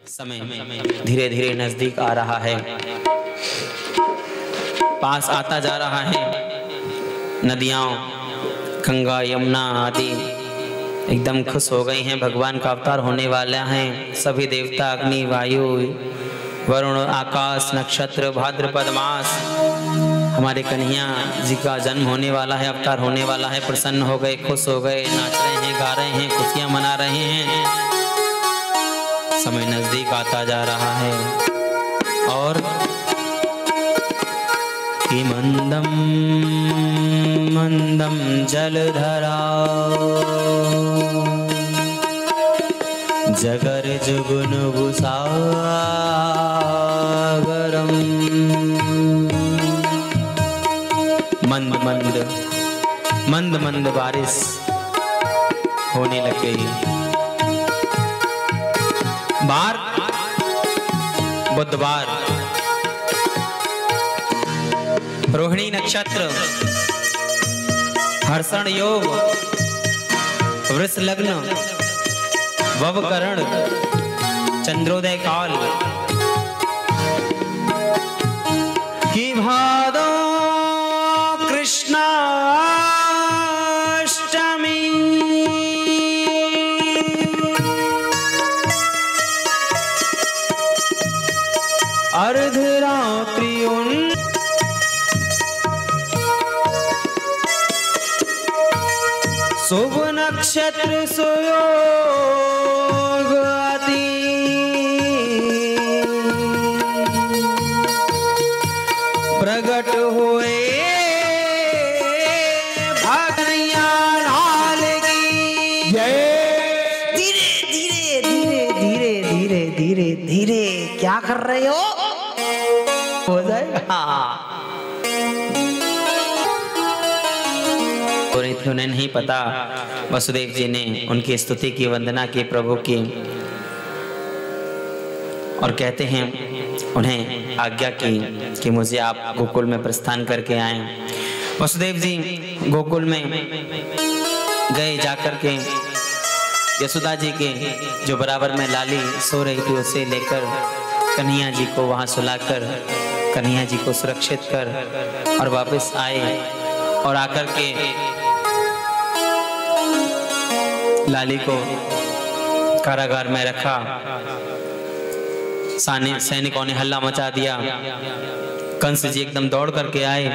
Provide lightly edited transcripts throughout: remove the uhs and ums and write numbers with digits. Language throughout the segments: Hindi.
समय धीरे धीरे नजदीक आ रहा है, पास आता जा रहा है। नदियाँ गंगा यमुना आदि एकदम खुश हो गई हैं, भगवान का अवतार होने वाला है। सभी देवता अग्नि वायु वरुण आकाश नक्षत्र भाद्रपद मास हमारे कन्हैया जी का जन्म होने वाला है, अवतार होने वाला है। प्रसन्न हो गए, खुश हो गए, नाच रहे हैं, गा रहे हैं, खुशियां मना रहे हैं। समय नजदीक आता जा रहा है और कि मंदम मंदम जलधरा जगर जुगुन सागरम। मंद मंद मंद मंद बारिश होने लग गई। बार बुधवार रोहिणी नक्षत्र हर्षण योग वृष लग्न ववकरण चंद्रोदय काल की भादो कृष्णाष्टमी अर्धरात्रि शुभ नक्षत्र सुयोग अति प्रगट हुए भगनिया लाल की जय। धीरे धीरे धीरे धीरे धीरे धीरे धीरे क्या कर रहे हो जाएगा। उन्हें नहीं पता, वसुदेव जी ने उनकी स्तुति की, वंदना की प्रभु की, और कहते हैं उन्हें आज्ञा की कि मुझे आप गोकुल में प्रस्थान करके आए। वसुदेव जी गोकुल में गए, जाकर के यशोदा जी के जो बराबर में लाली सो रही थी उसे लेकर कन्हैया जी को वहां सुलाकर कन्हैया जी को सुरक्षित कर और वापस आए और आकर के लाली को कारागार में रखा। सैनिकों ने हल्ला मचा दिया। कंस जी एकदम दौड़ करके आए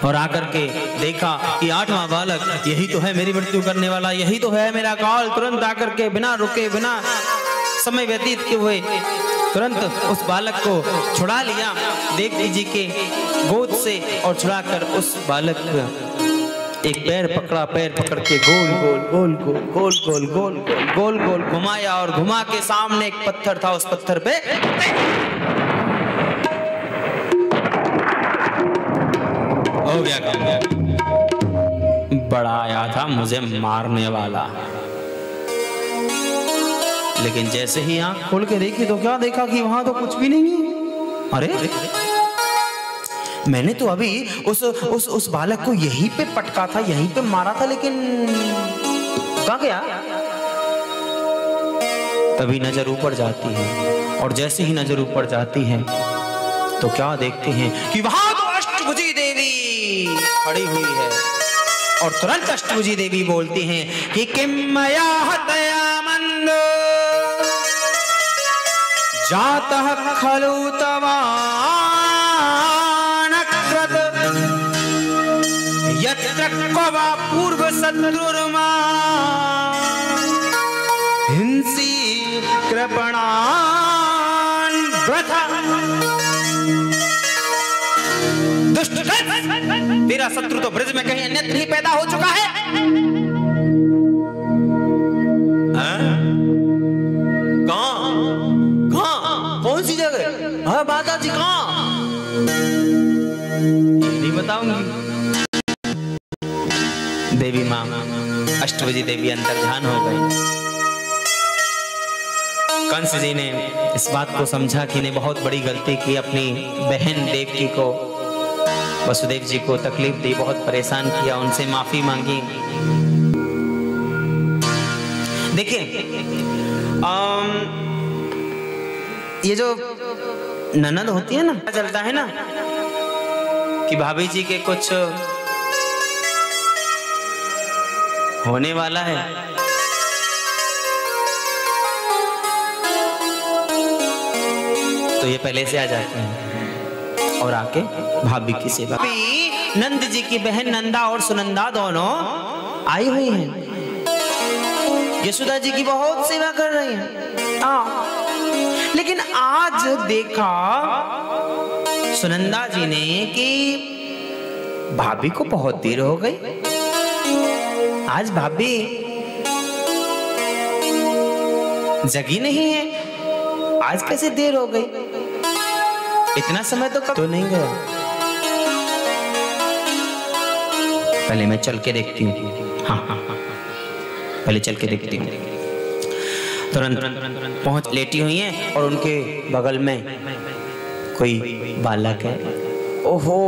और आकर के देखा कि 8वां बालक यही तो है मेरी मृत्यु करने वाला, यही तो है मेरा काल। तुरंत आकर के बिना रुके बिना समय व्यतीत किए हुए तुरंत उस बालक को छुड़ा लिया देवकी जी के गोद से और छुड़ाकर उस बालक एक पैर पकड़ा, पैर पकड़ के गोल गोल गोल गोल गोल गोल गोल गोल गोल घुमाया और घुमा के सामने एक पत्थर था, उस पत्थर पे हो गया काम। बड़ा आया था मुझे मारने वाला, लेकिन जैसे ही आंख खोल के देखी तो क्या देखा कि वहां तो कुछ भी नहीं है। अरे मैंने तो अभी उस बालक को यहीं पे पटका था, यहीं पे मारा था, लेकिन कहाँ गया? तभी नजर ऊपर जाती है और जैसे ही नजर ऊपर जाती है तो क्या देखते हैं कि वहां तो अष्टभुजी देवी खड़ी हुई है। और तुरंत अष्टभुजी देवी बोलती हैं कि किम मया हतया मंद जातः खलु तवा पूर्व शत्रुर्मा हिंसी कृपणान व्रथा। दुष्ट तेरा शत्रु तो ब्रज में कहीं अन्यत्र ही पैदा हो चुका है। कहां कहां कौन सी जगह? हाँ माता जी कहां? नहीं बताऊंगी। देवी मां अष्टभुजी देवी अंतर्धान हो गई। कंस जी ने इस बात को समझा कि ने बहुत बड़ी गलती की, अपनी बहन देवकी को वसुदेव जी को तकलीफ दी, बहुत परेशान किया, उनसे माफी मांगी। देखिए ये जो ननद होती है ना, चलता है ना कि भाभी जी के कुछ होने वाला है, तो ये पहले से आ जाते हैं और आके भाभी की सेवा। भाभी नंद जी की बहन नंदा और सुनंदा दोनों आई हुई हैं, यशोदा जी की बहुत सेवा कर रही हैं। हाँ, लेकिन आज देखा सुनंदा जी ने कि भाभी को बहुत देर हो गई। आज भाभी जगी नहीं है, आज कैसे देर हो गई? इतना समय तो कब तो नहीं गया। पहले मैं चल के देखती हूँ। हाँ हाँ हाँ, पहले चल के देखती हूँ। तुरंत पहुंच लेटी हुई हैं और उनके बगल में कोई बालक है। ओहो,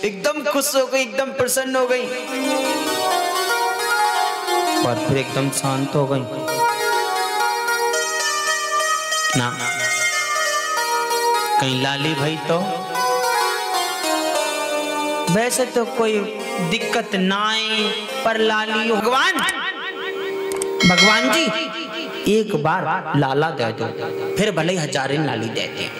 एकदम खुश हो गई, एकदम प्रसन्न हो गई और फिर एकदम शांत हो गई। ना कहीं लाली भाई तो वैसे तो कोई दिक्कत ना आई, पर लाली भगवान जी एक बार लाला दे दो, फिर भले ही हजारें लाली देते हैं।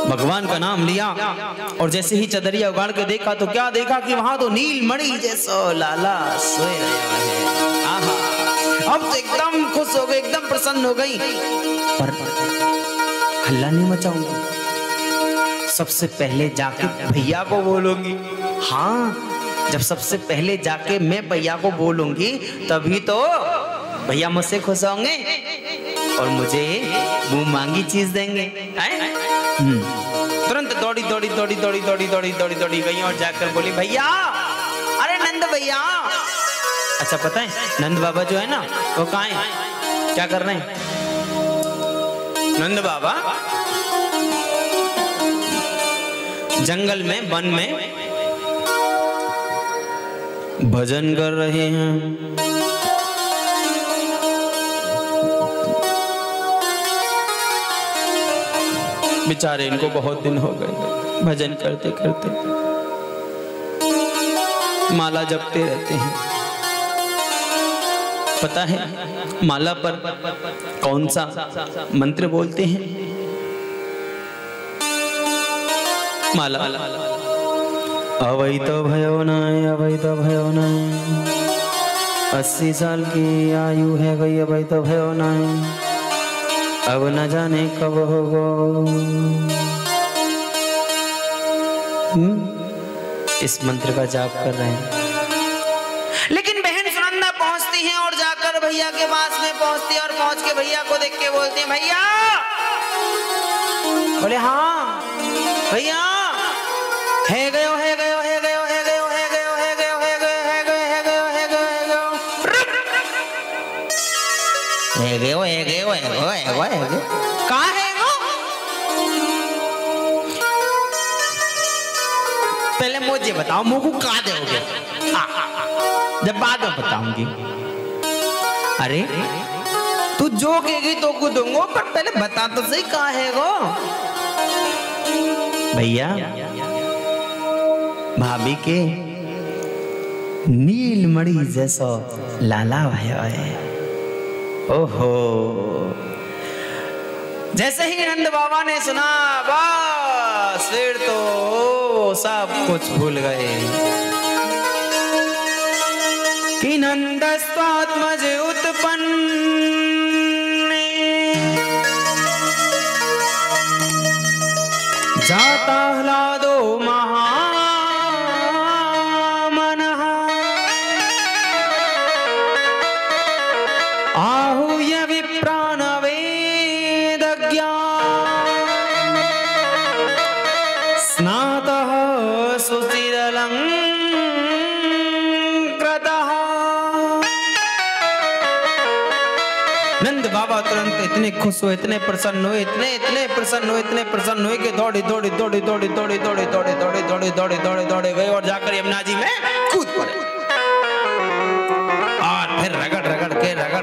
भगवान का नाम लिया और जैसे ही चदरिया उगाड़ के देखा तो क्या देखा कि वहां तो नीलमणि जैसा लाला सोए रहा है। आहा, अब तो एकदम खुश हो गई, एकदम प्रसन्न हो गई, पर हल्ला नहीं मचाऊंगी, सबसे पहले जाके भैया को बोलूंगी। हाँ, जब सबसे पहले जाके मैं भैया को बोलूंगी तभी तो भैया मुझसे खुश होंगे और मुझे मुंह मांगी चीज देंगे। तुरंत दौड़ी दौड़ी दौड़ी दौड़ी दौड़ी दौड़ी दौड़ी दौड़ी गई और जाकर बोली, भैया, अरे नंद भैया। अच्छा, पता है नंद बाबा जो है ना वो कहाँ है, क्या कर रहे हैं? नंद बाबा जंगल में, वन में भजन कर रहे हैं। बेचारे, इनको बहुत दिन हो गए भजन करते करते, माला जपते रहते हैं। पता है माला पर कौन सा मंत्र बोलते हैं? माला अवैध भयो नाय, अवैध भयो नाय, 80 साल की आयु है गई, अवैध भयो नाय, अब न जाने कब होगा। इस मंत्र का जाप कर रहे हैं। लेकिन बहन सुनंदा पहुंचती हैं और जाकर भैया के पास में पहुंचती है और पहुंच के भैया को देख के बोलती हैं, भैया। बोले, हाँ भैया, है गयो है गयो है गयो है गयो है गयो है गयो है गयो है गयो है गयो है गयो है गयो है गयो है गयो है गयो है गयो है गयो। कहाँ है गो? पहले मुझे बताओ, मुझको कहाँ दोगे? जब बाद में बताऊंगी। अरे तू जो कहेगी तो को दूंगा, पर पहले बता तो सही कहाँ है गो? भैया, भाभी के नीलमणि जैसा लाला भया है। ओहो, जैसे ही नंद बाबा ने सुना, बस फिर तो सब कुछ भूल गए कि नंदस्वात्मज उत्पन्न जाता ह्लादो महामनः आहूय विप्रान् वेदज्ञा स्नातः सुचिरलं कृतः। नंद बाबा तुरंत इतने खुश हुए, इतने प्रसन्न हुए, इतने प्रसन्न हुए, इतने प्रसन्न हुए कि दौड़े दौड़े दौड़े दौड़े दौड़े दौड़े दौड़े दौड़े दौड़े दौड़े दौड़े दौड़े गए और जाकर यमुना जी में कूद पड़े और फिर रगड़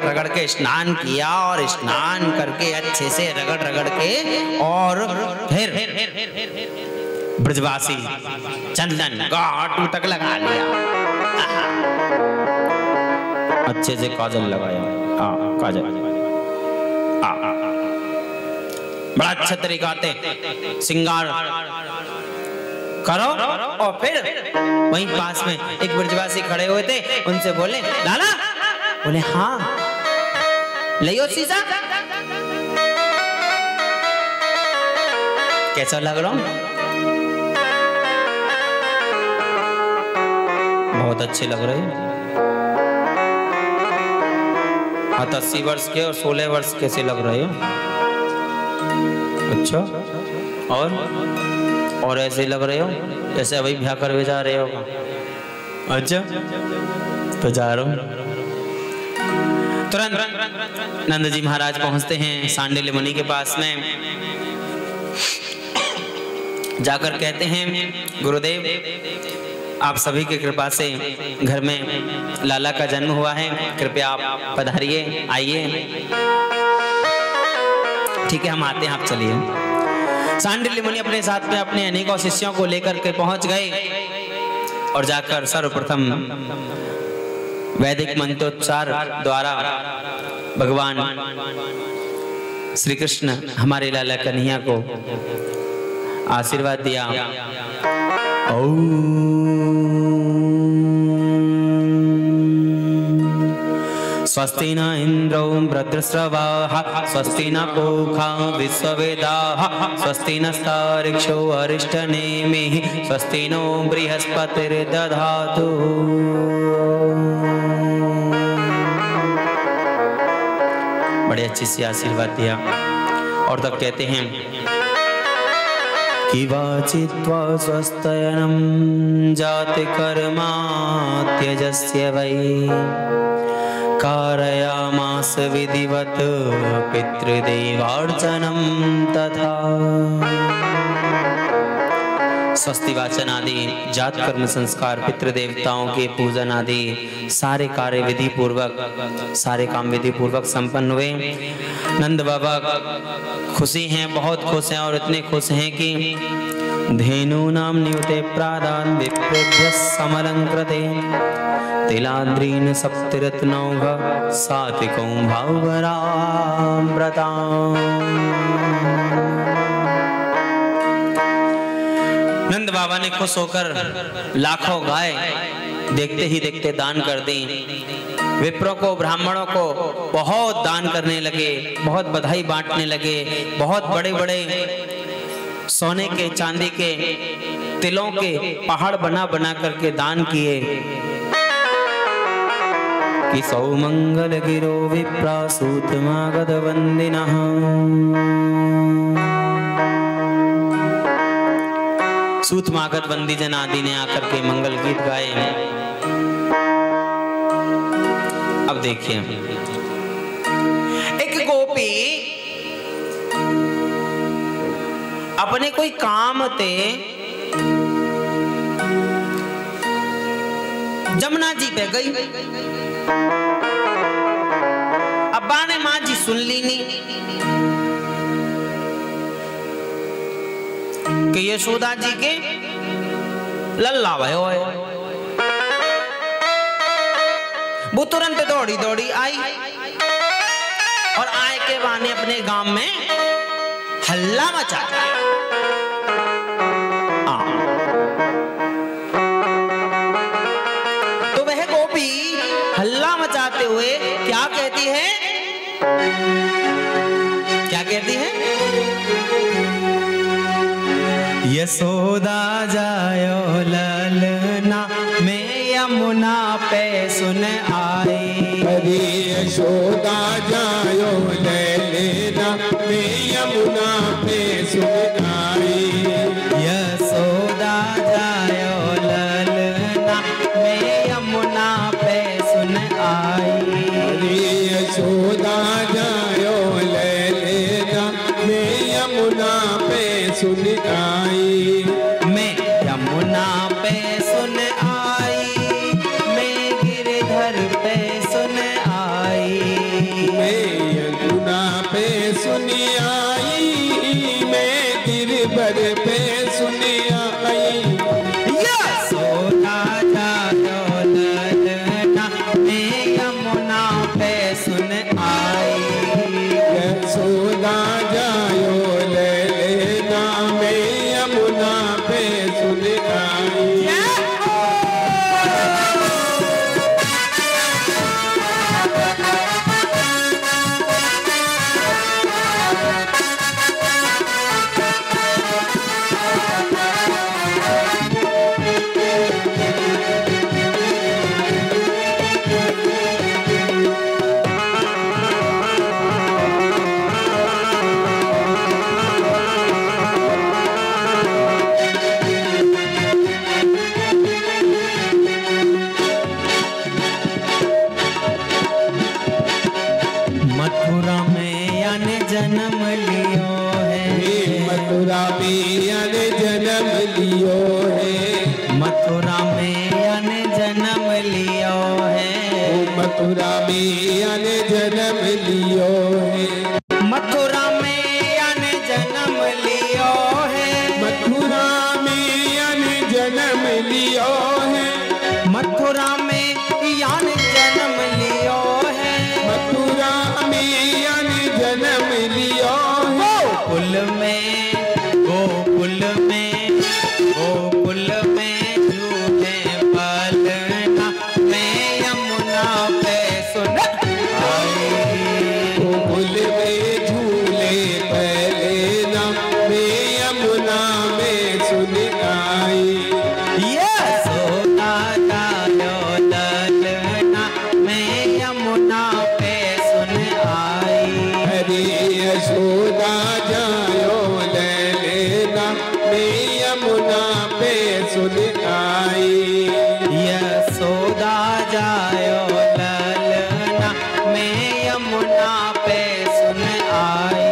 रगड़ करके स्नान किया और स्नान करके अच्छे से रगड़ रगड़ के और फिर ब्रजवासी चंदन गाटू तक लगा लिया, अच्छे से काजल लगाया, काजल बड़ा अच्छा तरीका से श्रृंगार करो। और फिर वहीं पास में एक ब्रजवासी खड़े हुए थे, उनसे बोले लाला, बोले हाँ लियो शीशा, कैसा लग रहा हूं? बहुत अच्छे लग रहे हैं। 80 वर्ष के और 16 वर्ष कैसे लग रहे हो? अच्छा, और ऐसे लग रहे हो जैसे अभी ब्याह कर जा रहे हो। अच्छा, तो जा रहा हूं। तुरंत नंद जी महाराज पहुंचते हैं सांडिल्य मुनि के पास में, जाकर कहते हैं गुरुदेव, आप सभी की कृपा से घर में लाला का जन्म हुआ है, कृपया आप पधारिए, आइए। ठीक है, हम आते हैं, आप चलिए। सांडिल्य मुनि अपने साथ में अपने अनेकों शिष्यों को लेकर के पहुंच गए और जाकर सर्वप्रथम वैदिक मंत्रोच्चार द्वारा भगवान श्री कृष्ण हमारे लाला कन्हैया को आशीर्वाद दिया। स्वस्ति न इंद्रो वृत्रस्रवाः स्वस्ति न पूषा विश्ववेदाः स्वस्ति नस्तार्क्ष्यो अरिष्टनेमिः स्वस्ति नो बृहस्पतिर्दधातु। बड़े अच्छे से आशीर्वाद दिया। और तब कहते हैं कि वाचित्वा स्वस्तयनं जाति कर्मा त्यजस्य वै कारयामास विधिवत पितृदेवार्चनं तथा। स्वस्ति वाचन आदि जात कर्म संस्कार पितृदेवताओं के पूजन आदि सारे कार्य विधि पूर्वक, सारे काम विधि पूर्वक संपन्न हुए। नंद बाबा खुशी हैं, बहुत खुश हैं और इतने खुश हैं कि धेनूनां नियुते प्रादान् विप्रेभ्यः समलंकृते तिलाद्रीन् सप्तरत्नौघ सात्विकौ भावराम्रताम्। नंद बाबा ने खुश होकर लाखों गाय देखते ही देखते दान कर दी। विप्रों को, ब्राह्मणों को बहुत दान करने लगे, बहुत बधाई बांटने लगे, बहुत बड़े बड़े सोने के चांदी के तिलों के पहाड़ बना बना करके दान किए। कि सौमंगल गिरो विप्रा सूतमागध वंदिनः। सूतमागध वंदी जन आदि ने आकर के मंगल गीत गाए। अब देखिए, एक गोपी अपने कोई काम ते जमुना जी पे गई। अब्बा ने मां जी सुन ली नहीं कि यशोदा जी के लल्ला भयो है। वो तुरंत दौड़ी दौड़ी आई और आए के बहाने अपने गांव में हल्ला मचा। तो वह गोपी हल्ला मचाते हुए क्या कहती है? क्या कहती है? यशोदा जायो ललना में यमुना पे सुन आई। हरी यशोदा जायो ललना में यमुना पे सुन आई। यशोदा जायो ललना में यमुना पे सुन आई। हरी यशोदा जायो ललना में यमुना पे सुन आई। मैं यमुना पे सुन आई, मैं गिरधर पे सुन आई। जन्म लियो है। मथुरा में आने जन्म लियो है। मथुरा में आने जन्म लियो है। मथुरा में आने जन्म लियो है। मथुरा में आने जन्म लियो है। मथुरा में आने जन्म लियो है। मथुरा में आने जन्म लियो है। मथुरा में आने जन्म लियो है। गोकुल में गोकुल में गोकुल में झूले पलना मैं यमुना पे सुन आई। गोकुल में झूले पलना मैं यमुना में सुन आई। यशोदा जायो ललना मैं यमुना पे सुन आई। हरे यशोदा जायो ललना मैं यमुना पे सुन आई। यशोदा जायो ललना मैं यमुना पे सुन आई।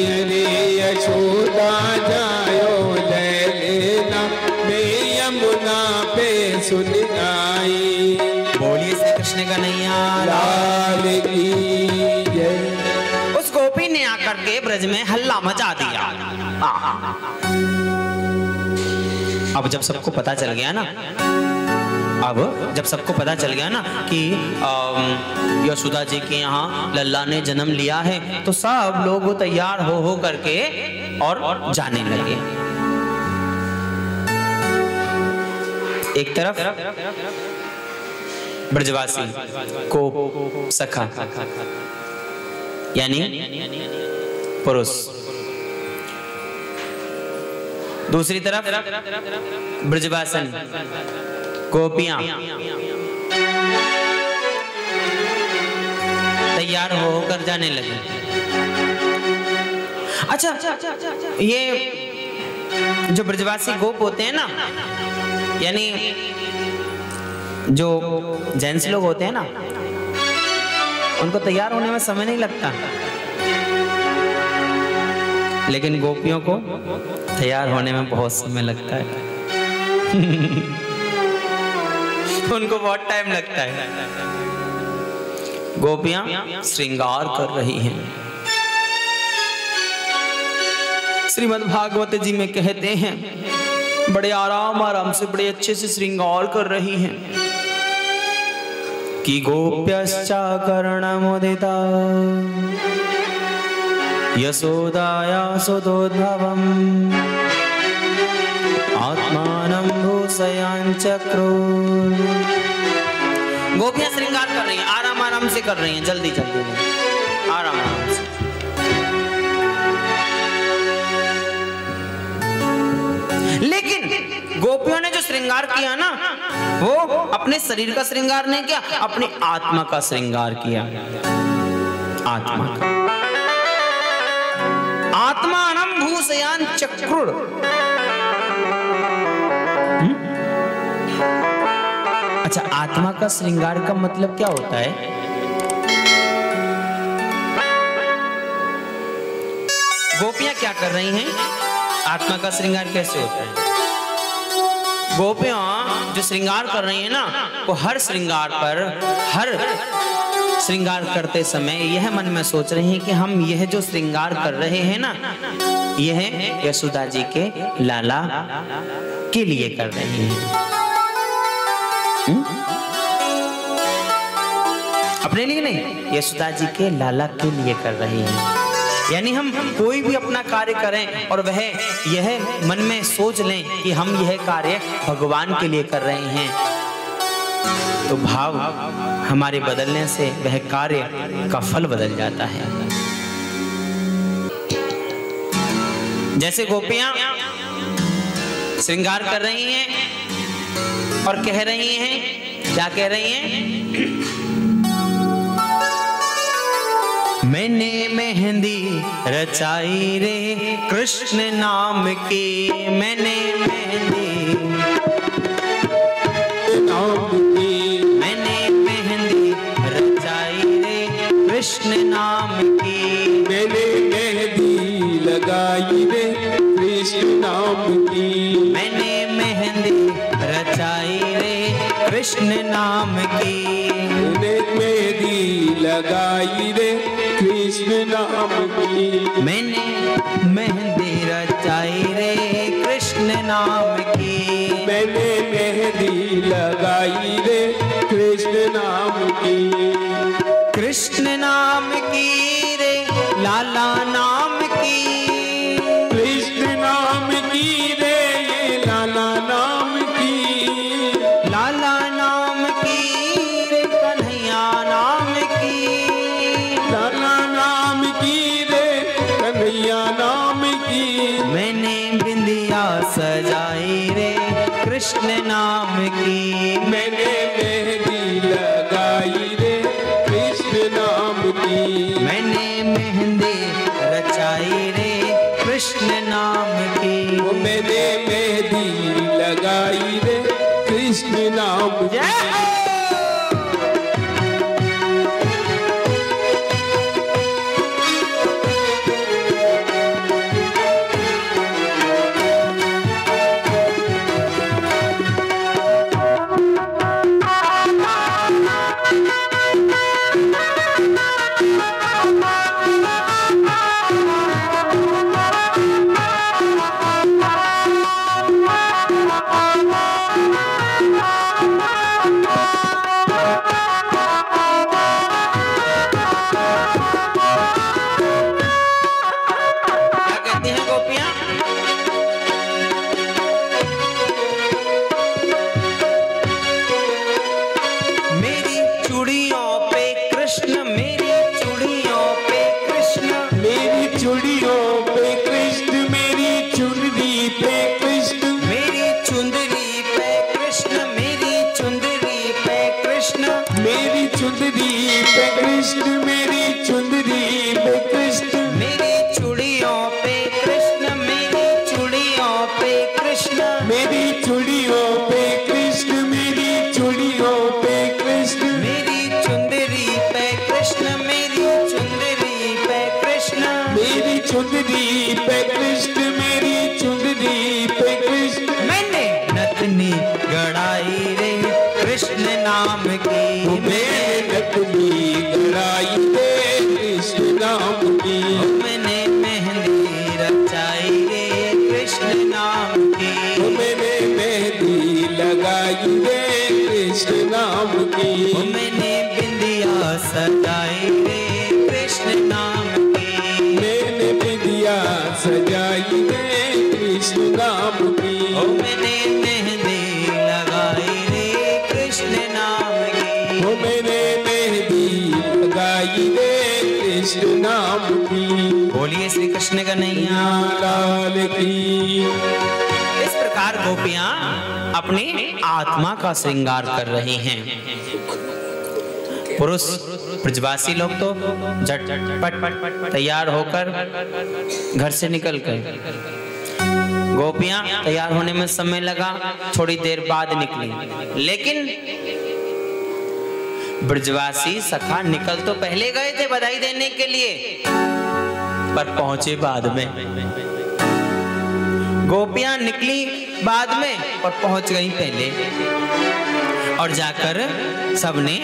हरे यशोदा जायो ललना मैं यमुना पे सुन आई। बोलिए श्री कृष्ण कन्हैया लाल की जय। उस गोपी ने आकर के ब्रज में हल्ला मचा दिया। अब जब सबको पता चल गया ना, अब जब सबको पता चल गया ना कि यशोदा जी के यहाँ लल्ला ने जन्म लिया है, तो सब लोग तैयार हो करके और जाने लगे। एक तरफ ब्रजवासी को सखा यानी पुरुष, दूसरी तरफ ब्रजवासन गोपियां तैयार होकर जाने लगे। अच्छा, ये जो ब्रजवासी गोप होते हैं ना, यानी जो जेंट्स लोग होते हैं ना, उनको तैयार होने में समय नहीं लगता, लेकिन गोपियों को तैयार होने में बहुत समय लगता है। उनको बहुत टाइम लगता है। गोपियां श्रृंगार कर रही हैं। श्रीमद् भागवत जी में कहते हैं, बड़े आराम से बड़े अच्छे से श्रृंगार कर रही हैं कि गोप्यश्चा कर्णमुदिता यशोदाया सुदोद्भवम् आत्मानं भूषयञ्चक्रो। गोपियां श्रृंगार कर रही हैं, आराम से कर रही हैं, जल्दी आराम से। लेकिन गोपियों ने जो श्रृंगार किया ना, वो अपने शरीर का श्रृंगार नहीं किया, अपनी आत्मा का श्रृंगार किया। आत्मा का आत्मानं भूषयान चक्रुर। अच्छा, आत्मा का श्रृंगार का मतलब क्या होता है? गोपियां क्या कर रही हैं? आत्मा का श्रृंगार कैसे होता है? गोपियां जो श्रृंगार कर रही हैं ना, वो हर श्रृंगार करते समय यह मन में सोच रही हैं कि हम यह जो श्रृंगार कर रहे हैं ना, यह यशोदा जी के लाला के लिए कर रही हैं। अपने लिए नहीं, यशोदा जी के लाला के लिए कर रही हैं। यानी हम कोई भी अपना कार्य करें और वह यह मन में सोच लें कि हम यह कार्य भगवान के लिए कर रहे हैं, तो भाव हमारे बदलने से वह कार्य का फल बदल जाता है। जैसे गोपियां श्रृंगार कर रही हैं और कह रही हैं, क्या कह रही हैं? मैंने मेहंदी रचाई रे कृष्ण नाम की, मैंने मेहंदी नाम की, मैंने मेहंदी रचाई रे कृष्ण नाम की, मैंने मेहंदी लगाई रे कृष्ण नाम की। मैंने मेहंदी रचाई रे कृष्ण नाम की। मैंने मेहंदी लगाई रे कृष्ण नाम की। मैंने मेहंदी रचाई रे कृष्ण नाम की। मैंने मेहंदी लगाई रे कृष्ण नाम की। कृष्ण नाम की रे लाला नाम की। कृष्ण नाम की रे लाला नाम की। लाला नाम की रे कन्हैया नाम की। लाला नाम की रे कन्हैया नाम की। मैंने बिंदिया सजाई रे कृष्ण नाम की। मैंने मेहंदी लगाई रे कृष्ण नाम की। मैंने मेहंदी रचाई रे कृष्ण नाम की। मैंने मेहंदी लगाई रे कृष्ण नाम की। बोलिए श्री कृष्ण कन्हैया लाल की। इस प्रकार गोपियां अपनी आत्मा का श्रृंगार कर रही हैं। पुरुष ब्रजवासी लोग तो झटपट तैयार होकर घर से निकल गए। गोपियां तैयार होने में समय लगा, थोड़ी देर बाद निकली। लेकिन ब्रजवासी सखा निकल तो पहले गए थे बधाई देने के लिए, पर पहुंचे बाद में। गोपियां निकली बाद में और पहुंच गई पहले। और जाकर सबने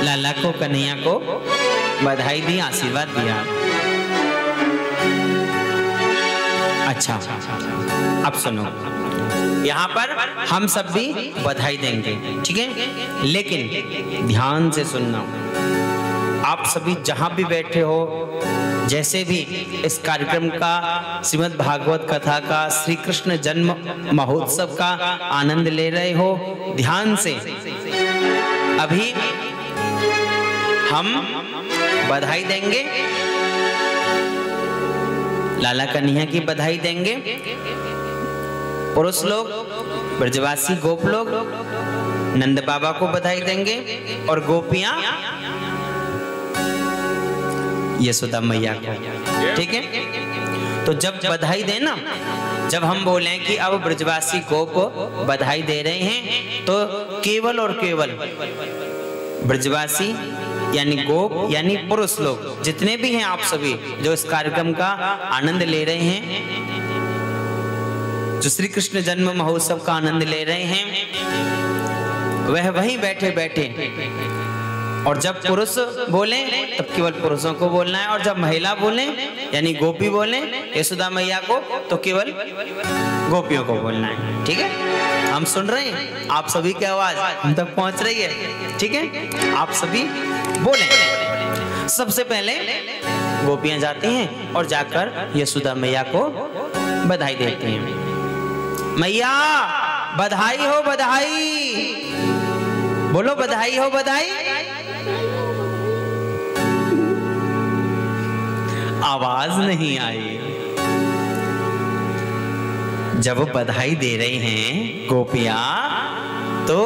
लाला को, कन्हैया को बधाई दी, आशीर्वाद दिया। अच्छा, अब सुनो, यहाँ पर हम सब भी बधाई देंगे, ठीक है? लेकिन ध्यान से सुनना। आप सभी जहां भी बैठे हो, जैसे भी इस कार्यक्रम का, श्रीमद् भागवत कथा का, श्री कृष्ण जन्म महोत्सव का आनंद ले रहे हो, ध्यान से अभी हम बधाई देंगे, लाला कन्हैया की बधाई देंगे। पुरुष लोग, ब्रजवासी गोप लोग नंद बाबा को बधाई देंगे और गोपियां यशोदा मैया को, ठीक है? तो जब बधाई देना, जब हम बोलें कि अब ब्रजवासी गोप बधाई दे रहे हैं, तो केवल और केवल ब्रजवासी यानी गोप यानी पुरुष लोग जितने भी हैं आप सभी जो इस कार्यक्रम का आनंद ले रहे हैं, जो श्री कृष्ण जन्म महोत्सव का आनंद ले रहे हैं, वह वहीं बैठे बैठे, और जब पुरुष बोले तब केवल पुरुषों को बोलना है, और जब महिला बोले यानी गोपी बोले यशोदा मैया को तो केवल गोपियों को बोलना है। ठीक है, हम सुन रहे हैं, आप सभी की आवाज हम तक पहुंच रही है। ठीक है, आप सभी बोले। सबसे पहले गोपियां जाती हैं और जाकर यशोदा मैया को बधाई देती हैं। मैया बधाई हो बधाई, बोलो बधाई हो बधाई। आवाज नहीं आई। जब वो बधाई दे रही हैं गोपियां तो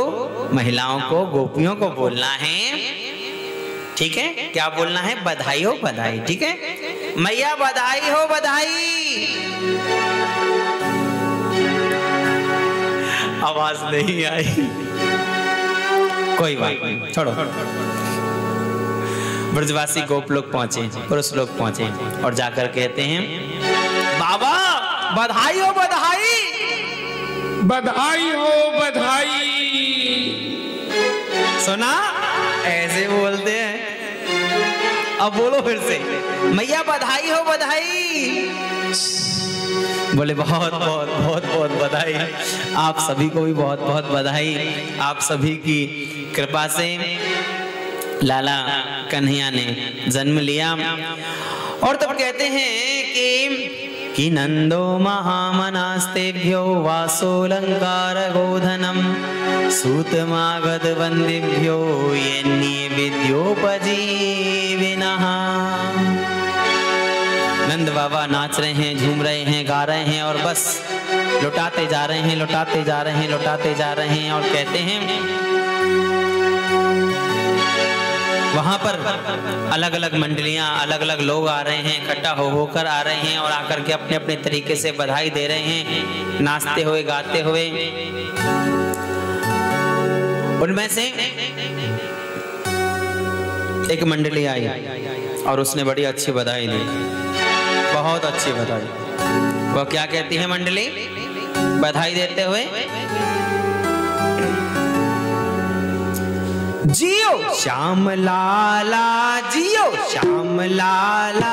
महिलाओं को गोपियों को बोलना है। ठीक है, क्या बोलना है? बधाई हो बधाई। ठीक है, मैया बधाई हो बधाई। आवाज नहीं आई। कोई बात नहीं, छोड़ो। ब्रजवासी गोप लोग पहुंचे, पुरुष लोग पहुंचे और जाकर कहते हैं बाबा बधाई हो बधाई, बधाई हो बधाई। सुना, ऐसे बोलते हैं। अब बोलो फिर से, मैया बधाई हो बधाई। बोले बहुत बहुत बहुत बहुत बधाई। आप सभी को भी बहुत बहुत बधाई। आप सभी की कृपा से लाला कन्हैया ने जन्म लिया। और तब कहते हैं कि नंदो महामनास्तेभ्यो वासोलंकार गोधनम सूतमागध वंदिभ्यो येन्ये विद्योपजीविनः। नंद बाबा नाच रहे हैं, झूम रहे हैं, गा रहे हैं और बस लुटाते जा रहे हैं, लुटाते जा रहे हैं, लुटाते जा रहे हैं। और कहते हैं वहां पर अलग अलग मंडलियां, अलग अलग लोग आ रहे हैं, इकट्ठा हो होकर आ रहे हैं और आकर के अपने अपने तरीके से बधाई दे रहे हैं, नाचते हुए गाते हुए। उनमें से एक मंडली आई और उसने बड़ी अच्छी बधाई दी, बहुत अच्छी बधाई। वो क्या कहती है मंडली बधाई देते हुए? जियो श्याम लाला, जियो श्याम लाला,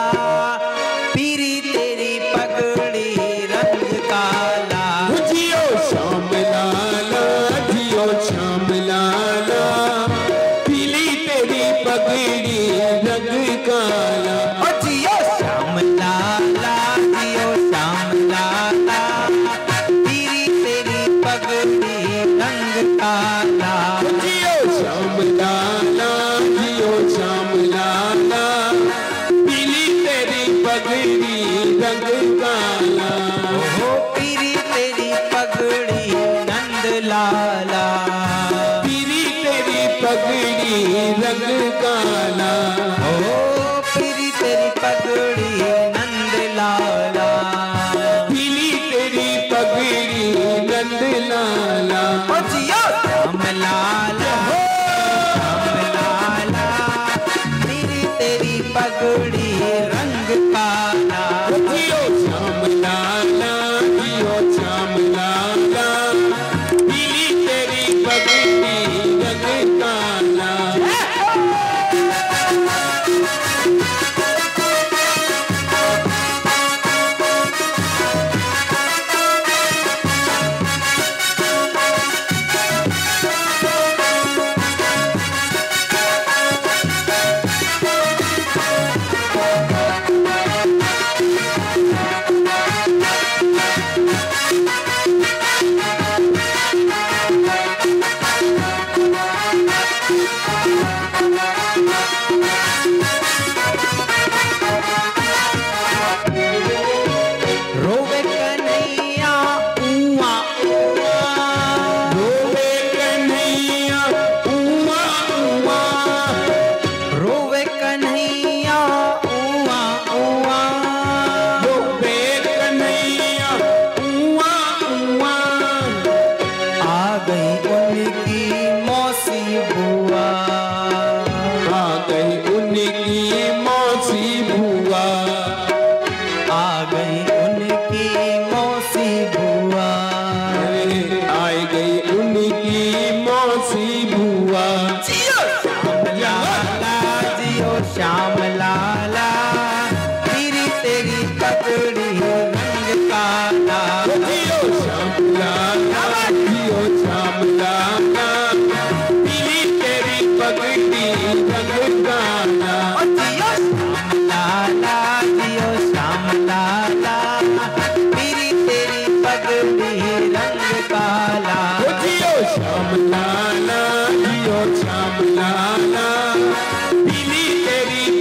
पीरी तेरी पगड़ी रंग काला। जियो श्याम लाला, जियो श्याम लाला, पीली तेरी पगड़ी रंग काला। और जियो श्याम लाला, जियो श्याम लाला, पीरी तेरी पगड़ी रंग काला। जियो श्याम लाला, जियो श्याम लाला, पीली तेरी पगड़ी रंग काला। ओ पीरी तेरी पगड़ी नंद लाला, पीली तेरी पगड़ी रंग काला। ओ पीरी तेरी पगड़ी नंद लाला, पीली तेरी पगड़ी नंद लाला। ओ जियो श्याम लाला, श्याम लाला, पीरी तेरी पगड़ी रंग काला। जियो श्याम लाला, जियो श्याम लाला, पीली तेरी पगड़ी रंग काला।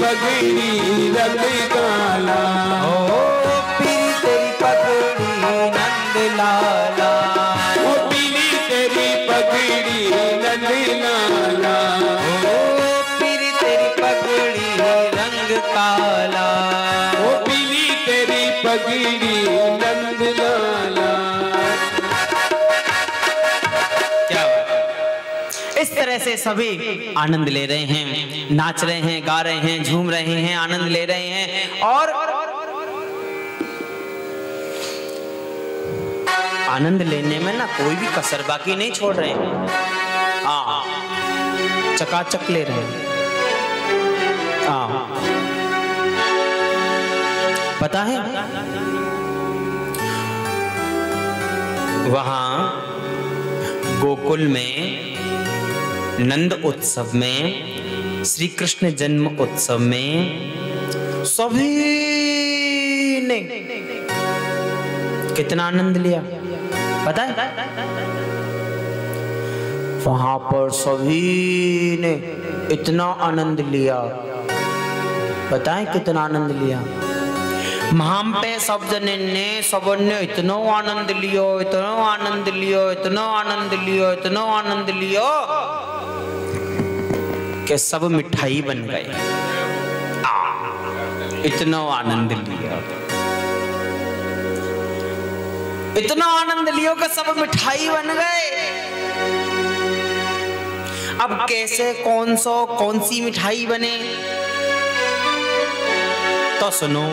पगड़ी रंग काला, ओ पीली तेरी पगड़ी नंद लाला, ओ पीली तेरी पगड़ी नंद लाला, ओ पीली तेरी पगड़ी रंग काला, ओ पीली तेरी पगड़ी नंद लाला। क्या बात है। इस तरह से सभी आनंद ले रहे हैं, नाच रहे हैं, गा रहे हैं, झूम रहे हैं, आनंद ले रहे हैं और आनंद लेने में ना कोई भी कसर बाकी नहीं छोड़ रहे हैं। हाँ, चकाचक ले रहे हैं। हाँ, पता है वहां गोकुल में नंद उत्सव में, श्री कृष्ण जन्म उत्सव में सभी ने कितना आनंद लिया पता है? वहां पर सभी ने इतना आनंद लिया, बताएं कितना आनंद लिया? वहां पे सब जने ने सबने इतना आनंद लियो, इतना आनंद लियो, इतना आनंद लियो, इतना आनंद लियो कि सब मिठाई बन गए। इतना आनंद लिया, इतना आनंद लियो कि सब मिठाई बन गए। अब कैसे कौन सी मिठाई बने तो सुनो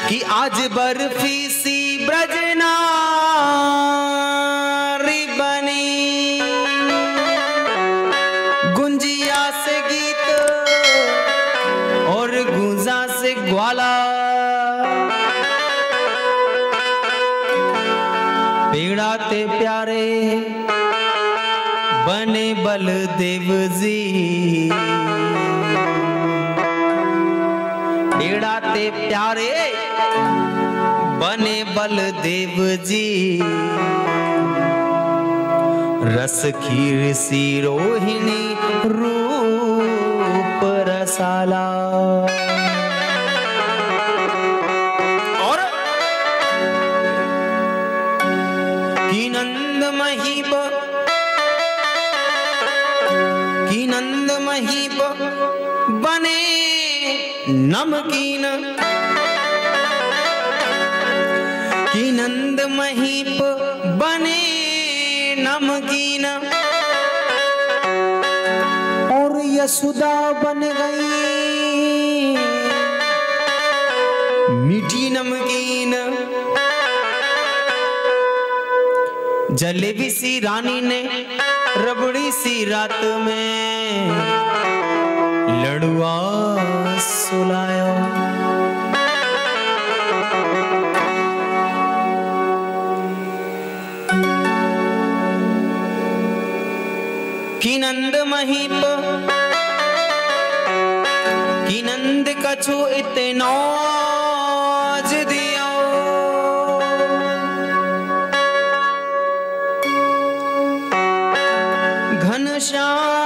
कि आज बर्फी सी ब्रजनारी बनी, गुंजिया से गीत और गुंजा से ग्वाला, पेड़ा ते प्यारे बने बलदेव जी, पेड़ा ते प्यारे बने बलदेव जी, रस खीर सी रोहिणी रूप रसाला। की नंद महीप बने नमकीन, की नंद महीप बने नमकीन, और यशोदा बन गई मीठी नमकीन। जलेबी सी रानी ने रबड़ी सी रात में लड़ुआ सुलाया। कि नंद महीप कि नंद कछु इतना दिया, घनश्याम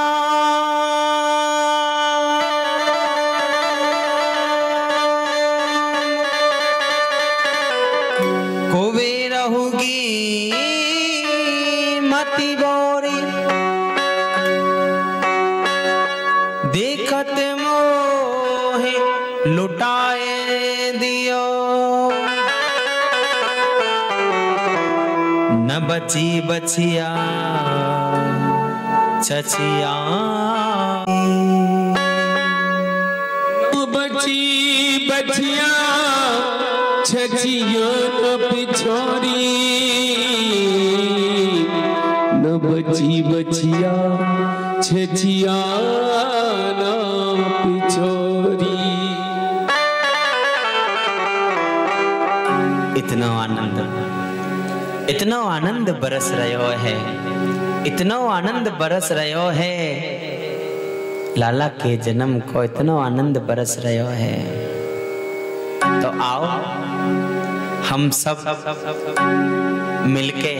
कोवे रहूगी मती बोरी, देखत मोहे लुटाए दियो, न बची बचिया छछिया, बची बचिया छछिया न पिछोरी, न बची बचिया छछिया न पिछोरी। इतना आनंद बरस रहो है, इतना आनंद बरस रहो है, लाला के जन्म को इतना आनंद बरस रहो है। तो आओ हम सब मिलके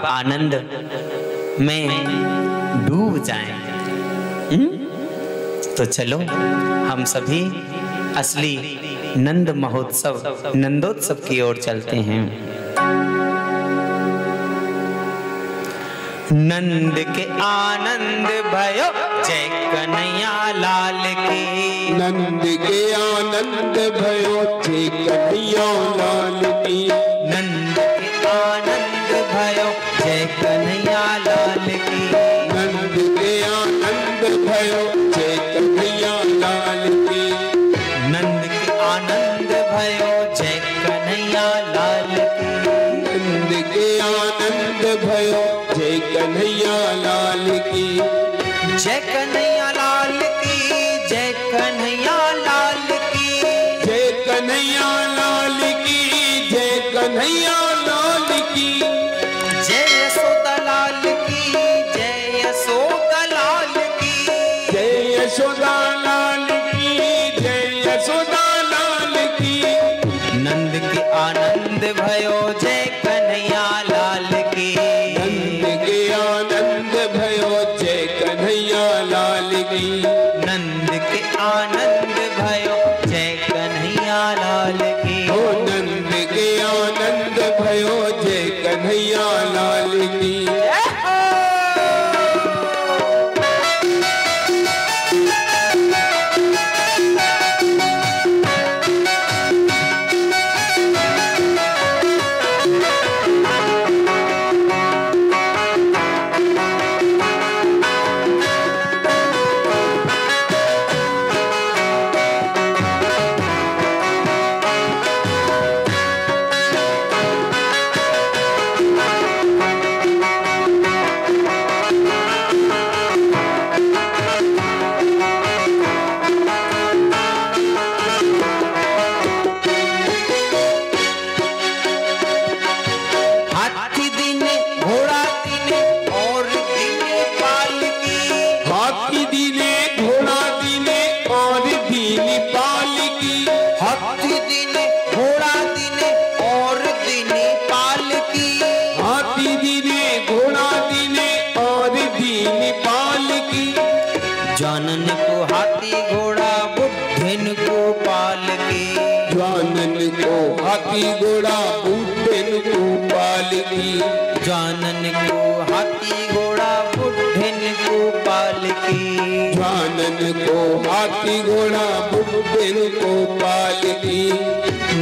आनंद में डूब जाएं। तो चलो हम सभी असली नंद महोत्सव नंदोत्सव की ओर चलते हैं। नंद के आनंद भयो जय कन्हैया लाल की। नंद के आनंद भयो जय कन्हैया लाल की। नंद के आनंद भयो जय कन्हैया लाल की। नंद के आनंद भयो जय कन्हैया लाल की। नंद के आनंद भयो जय कन्हैया लाल की। नंद के आनंद भयो जय कन्हैया लाल की। जय कन्हैया लाल की। जय कन्हैया लाल की। जय कन्हैया लाल की। जय कन्हैया लाल की। जय यशोदा लाल की। जय यशोदा लाल की। जय यशोदा लाल की। जय यशोदा लाल की। नंद के आनंद भयो जय कन्हैया लाल की। नंद के आनंद भयो जय कन्हैया लाल की। नंद के आनंद भयो जय कन्हैया लाल की। ओ नंद के आनंद भयो जय कन्हैया लाल की। जानन को हाथी घोड़ा बुद्धन को पाल की। जानन को हाथी घोड़ा बुद्धन को पाल की। जानन को हाथी घोड़ा बुद्धन को पाल की। जानन को हाथी घोड़ा बुद्धन को पाल की।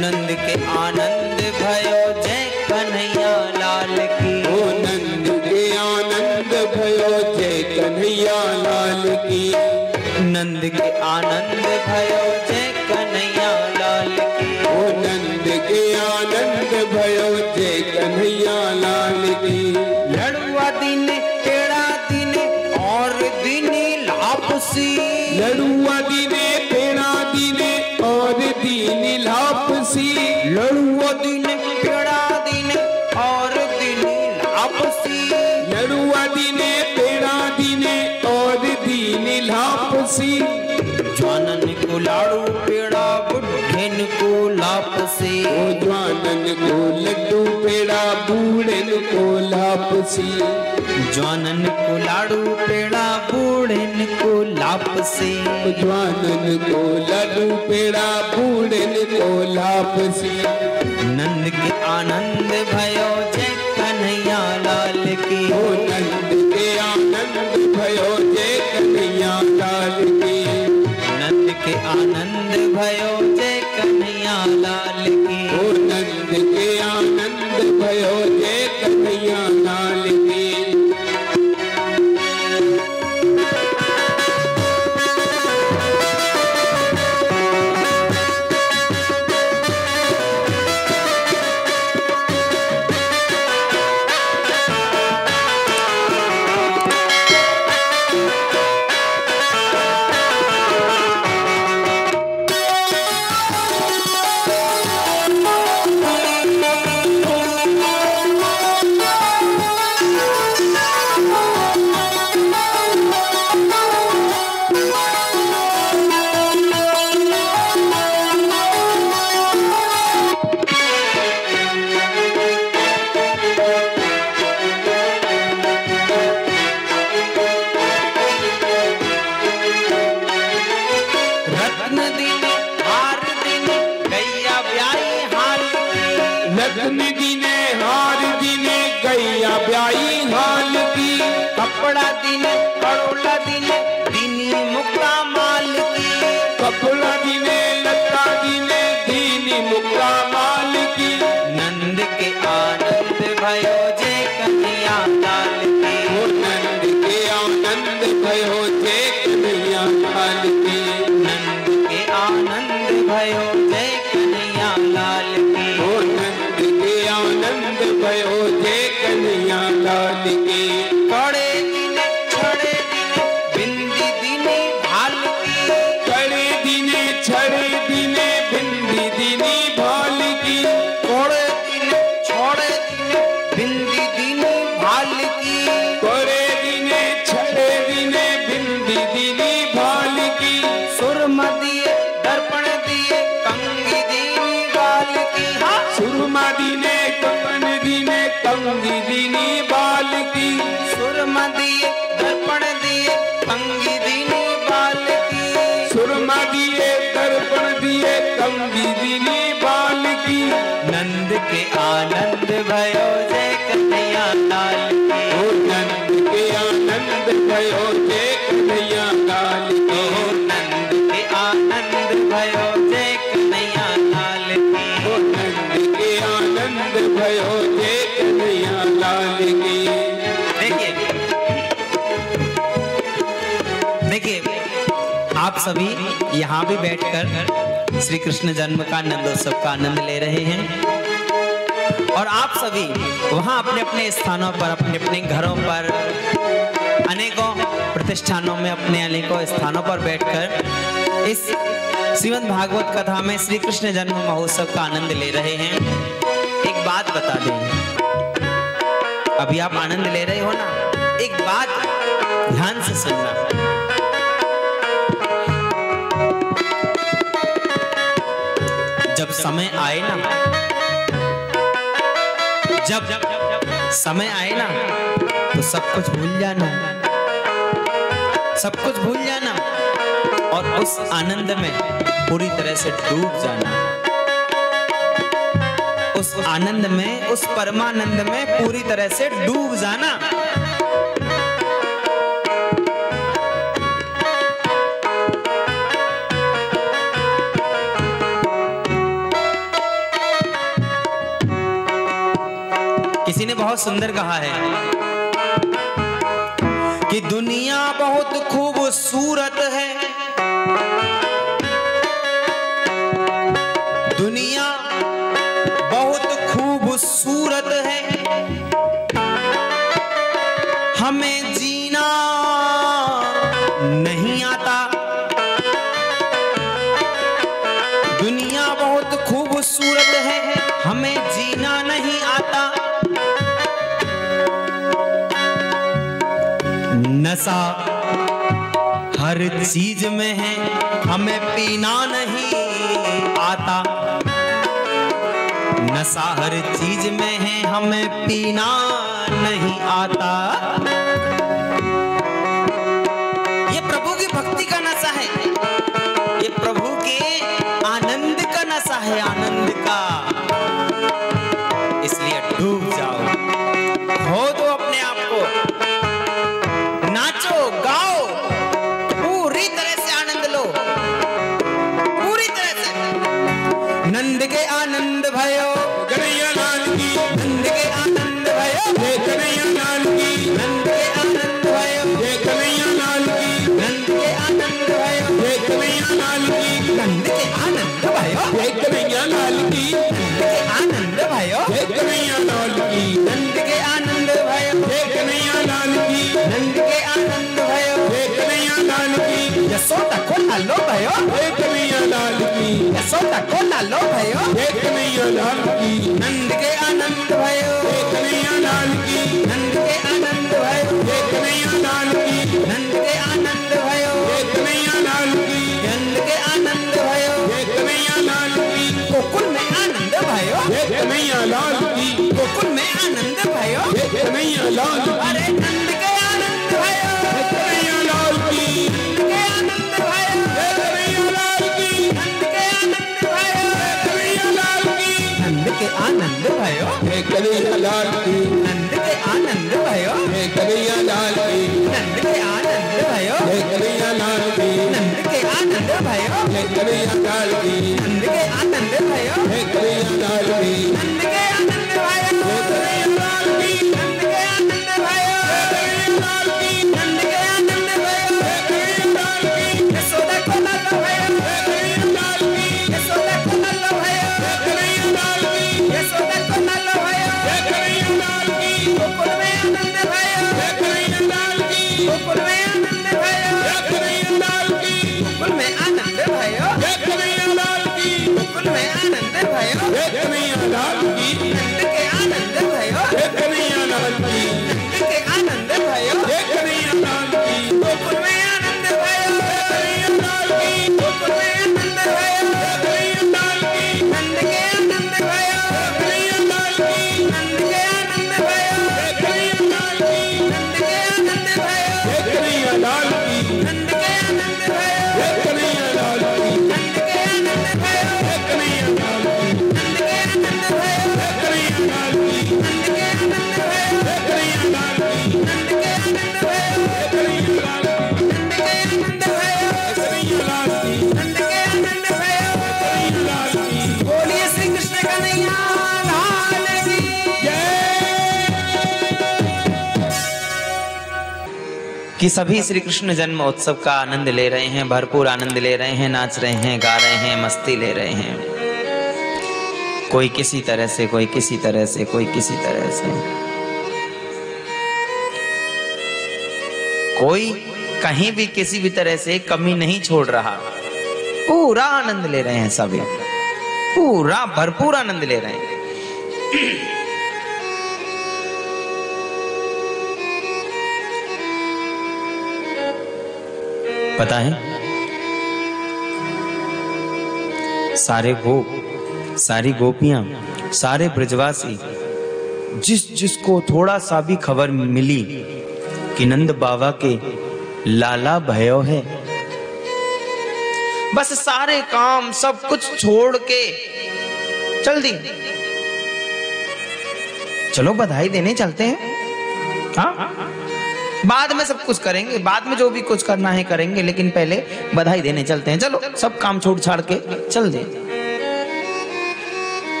नंद के आनंद भयो जय कन्हैया लाल की। ओ नंद के आनंद भयो जय कन्हैया लाल की। नंद के आनंद भयो जय कन्हैया लाल की। ओ नंद के आनंद भयो जय कन्हैया लाल की। लड़ुआ दिन टेढ़ा दिन और दिन लापसी। लड़ुआ दिने टेढ़ा दिने और दिन लापसी। लड़ुआ दिन टेढ़ा दिन और दिन लापसी। लड़ुआ दिने टेढ़ा दिने और दिन लापसी। जानन को लाड़ू पेड़ा बुढ़न को लापसी। ओ जानन को लड्डू पेड़ा बूढ़न को लापसी। जानन को लाड़ू पेड़ा बूढ़न को लापसी। जानन को लड्डू पेड़ा बूढ़न को लापसी। नंद के आनंद भयो जय कन्हैया लाल की। ओ नंद के आनंद भयो जय कन्हैया लाल की। नंद के आनंद भयो जय कन्हैया लाल की। ओ नंद के आनंद भयो जय कन्हैया लाल की। रत्न दिने हार दिने गैया ब्याई हाल की, कपड़ा दिने करोला दिने दीनी मुक्ता माल की, कपड़ा दिने लता दिने दीनी मुक्ता माल की, नंद के आनंद भयो जय कन्हैया लाल की, ओ नंद के आनंद भयो जय कन्हैया लाल की, नंद के आनंद भयो जय कन्हैया लाल की, ओ नंद के आनंद भयो जय कन्हैया लाल की, कड़े दिने छड़े दिने बिंदी दिनी भाल की, कड़े दिने छड़े दिने बिंदी दिनी भाल की, कोड़े दिने छोड़े दिने बिंदी दिनी भाल की, कोड़े दिने छड़े दिने बिंदी दिनी भाल की, सुरमा दिए दर्पण दिए कंगी दीनी गाल की, हाँ सुरमा दिने कंगन दिने कंगी दिनी बाल की, सुरमा दिए दर्पण दिए कंगी दीनी बाल की, सुरमा दिए दर्पण दिए कंगी दिनी बाल की, नंद के आनंद भयो जय कन्हैया लाल की, ओ नंद के आनंद भयो जय कन्हैया लाल की, ओ नंद के आनंद भयो जय कन्हैया लाल की, ओ नंद के आनंद भयो जय कन्हैया लाल की। देखिए आप सभी यहाँ भी बैठकर श्री कृष्ण जन्म का नंदोत्सव का आनंद ले रहे हैं और आप सभी वहाँ अपने अपने स्थानों पर अपने अपने घरों पर अनेकों प्रतिष्ठानों में अपने अनेकों स्थानों पर बैठकर इस श्रीमद् भागवत कथा में श्री कृष्ण जन्म महोत्सव का आनंद ले रहे हैं। एक बात बता दें, अभी आप आनंद ले रहे हो ना, एक बात ध्यान से सुनना। जब समय आए ना, जब समय आए ना तो सब कुछ भूल जाना, सब कुछ भूल जाना और उस आनंद में पूरी तरह से डूब जाना, उस आनंद में, उस परमानंद में पूरी तरह से डूब जाना। किसी ने बहुत सुंदर कहा है कि दुनिया बहुत खूबसूरत है, दुनिया बहुत खूबसूरत है, हमें जीना नहीं आता, दुनिया बहुत खूबसूरत है, हमें जीना नहीं आता, नशा हर चीज में है, हमें पीना नहीं आता, नशा हर चीज में है, हमें पीना नहीं आता। ये प्रभु की भक्ति का नशा है, ये प्रभु के आनंद का नशा है, आनंद का। इसलिए डूब जाओ, खो दो अपने आप को, नाचो गाओ, पूरी तरह से आनंद लो, पूरी तरह से। नंद के आनंद भयो कन्हैया लाल की, नंद के आनंद भयो जय कन्हैया लाल की, नंद के आनंद भयो जय कन्हैया लाल की, नंद के आनंद भयो जय कन्हैया लाल की, नंद के आनंद भयो जय कन्हैया लाल की, नंद के आनंद भयो जय कन्हैया लाल की, नंद के आनंद भयो जय कन्हैया लाल की, नंद के आनंद भयो जय कन्हैया लाल की, यशोदा को लालो भयो जय कन्हैया लाल की, यशोदा को लालो भयो जय कन्हैया लाल की, नंद के आनंद भयो जय कन्हैया लाल की, नंद के आनंद भयो जय कन्हैया लाल की, नंद के आनंद भयो जय कन्हैया लाल की, नंद के आनंद भयो जय कन्हैया लाल की, गोकुल में आनंद भयो जय कन्हैया लाल की, गोकुल में आनंद भयो जय कन्हैया लाल की, अरे नंद के आनंद भयो जय कन्हैया लाल की, नंद के आनंद भयो जय कन्हैया लाल की, नंद के आनंद भयो जय कन्हैया लाल की, नंद के आनंद जय कन्हैया लाल की, नंद के आनंद भयो, जय कन्हैया लाल की, नंद के आनंद भयो, जय कन्हैया लाल की, नंद के आनंद भयो, जय कन्हैया लाल की, नंद के आनंद भयो, जय कन्हैया लाल की, नंद के आनंद भयो, जय कन्हैया लाल की, नंद के आनंद भयो, नंद के आनंद भयो, यशोदा को लाल भयो, यशोदा को लाल भयो, यशोदा को लाल भयो, गोकुल में आनंद भयो, गोकुल में आनंद भयो, गोकुल में आनंद भयो, गोकुल में आनंद भयो, नंद के आनंद भयो, नंद के आनंद भयो, गोकुल में आनंद भयो, गोकुल में आनंद भयो, नंद के आनंद भयो, नंद के आनंद भयो, नंद के आनंद भयो, नंद के आनंद भयो, नंद के आनंद भयो, नंद के आनंद भयो, नंद के आनंद भयो, नंद के आनंद भयो, नंद के आनंद भयो, नंद के आनंद भयो, बोलिए श्री कृष्ण कन्हैया लाल की कि सभी श्री कृष्ण जन्म उत्सव का आनंद ले रहे हैं, भरपूर आनंद ले रहे हैं, नाच रहे हैं, गा रहे हैं, मस्ती ले रहे हैं। कोई किसी तरह से, कोई किसी तरह से, कोई किसी तरह से, कोई कहीं भी किसी भी तरह से कमी नहीं छोड़ रहा। पूरा आनंद ले रहे हैं सभी, पूरा भरपूर आनंद ले रहे हैं। पता है सारे गोप, सारी गोपियां, सारे ब्रजवासी, जिसको थोड़ा सा भी खबर मिली कि नंद बाबा के लाला भयो है, बस सारे काम सब कुछ छोड़ के चल दी। चलो बधाई देने चलते हैं, हाँ बाद में सब कुछ करेंगे, बाद में जो भी कुछ करना है करेंगे, लेकिन पहले बधाई देने चलते हैं। चलो सब काम छोड़ छाड़ के चल दे।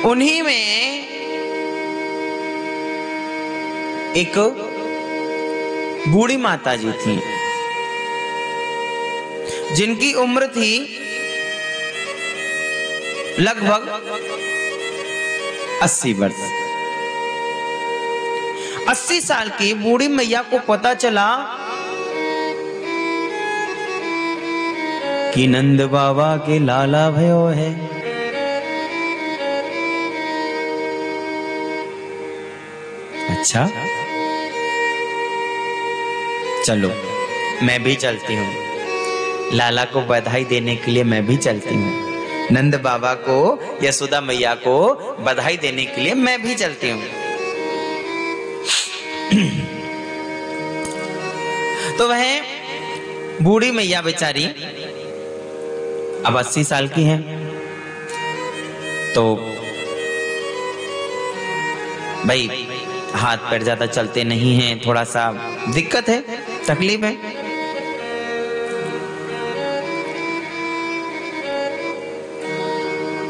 उन्हीं में एक बूढ़ी माता जी थी जिनकी उम्र थी लगभग 80 वर्ष। 80 साल की बूढ़ी मैया को पता चला कि नंद बाबा के लाला भयो है। अच्छा चलो मैं भी चलती हूँ, लाला को बधाई देने के लिए मैं भी चलती हूँ। नंद बाबा को, यशोदा मैया को बधाई देने के लिए मैं भी चलती हूँ। तो वह बूढ़ी मैया बेचारी अब 80 साल की हैं, तो भाई हाथ पैर ज्यादा चलते नहीं हैं, थोड़ा सा दिक्कत है, तकलीफ है।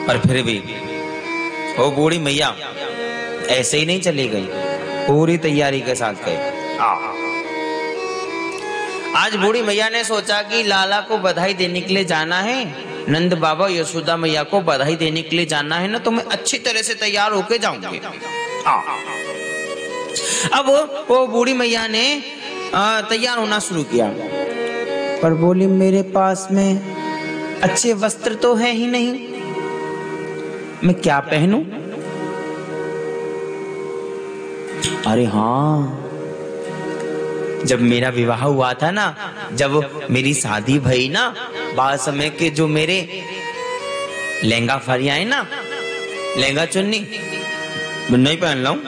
पर फिर भी वो बूढ़ी मैया ऐसे ही नहीं चली गई, पूरी तैयारी के साथ गई। आज बूढ़ी मैया ने सोचा कि लाला को बधाई देने के लिए जाना है, नंद बाबा यशोदा मैया को बधाई देने के लिए जाना है ना, तो मैं अच्छी तरह से तैयार होके जाऊंगी। अब वो बूढ़ी मैया ने तैयार होना शुरू किया, पर बोली मेरे पास में अच्छे वस्त्र तो है ही नहीं, मैं क्या पहनूं? अरे हाँ, जब मेरा विवाह हुआ था ना, जब मेरी शादी भई ना, बाद समय के जो मेरे लहंगा फरिया है ना, लहंगा चुन्नी, मैं नहीं पहन लाऊं।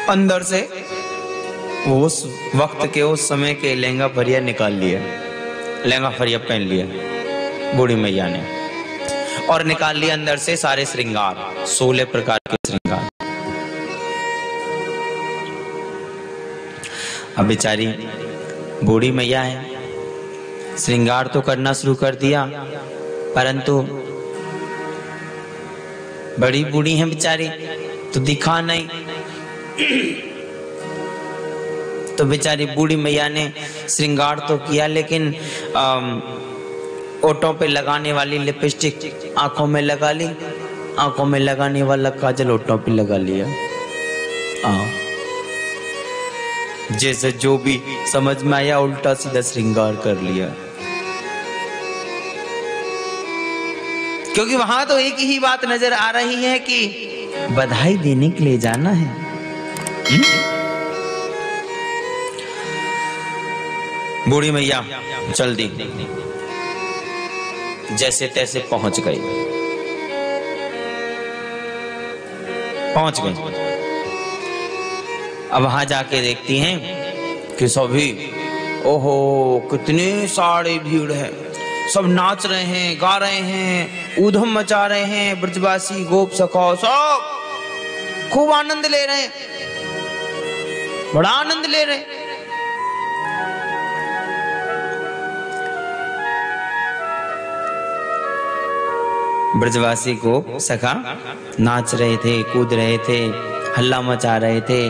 अंदर से उस वक्त के, उस समय के लहंगा फरिया निकाल लिया, लहंगा फरिया पहन लिया बूढ़ी मैया ने। और निकाल लिया अंदर से सारे श्रृंगार, 16 प्रकार के श्रृंगार। अब बेचारी बूढ़ी मैया है, श्रृंगार तो करना शुरू कर दिया, परंतु बड़ी बूढ़ी है बेचारी, तो दिखा नहीं। तो बेचारी बूढ़ी मैया ने श्रृंगार तो किया, लेकिन ओठों पे लगाने वाली लिपस्टिक आंखों में लगा ली, आंखों में लगाने वाला काजल ओठों पे लगा लिया। जैसे जो भी समझ में आया उल्टा सीधा श्रृंगार कर लिया, क्योंकि वहां तो एक ही बात नजर आ रही है कि बधाई देने के लिए जाना है। बूढ़ी मैया चल दी, जैसे तैसे पहुंच गई। अब वहां जाके देखती हैं कि सभी, ओहो कितने सारे भीड़ है, सब नाच रहे हैं, गा रहे हैं, ऊधम मचा रहे हैं, ब्रजवासी गोप सखा सब खूब आनंद ले रहे हैं, बड़ा आनंद ले रहे हैं। ब्रजवासी को सखा नाच रहे थे, कूद रहे थे, हल्ला मचा रहे थे,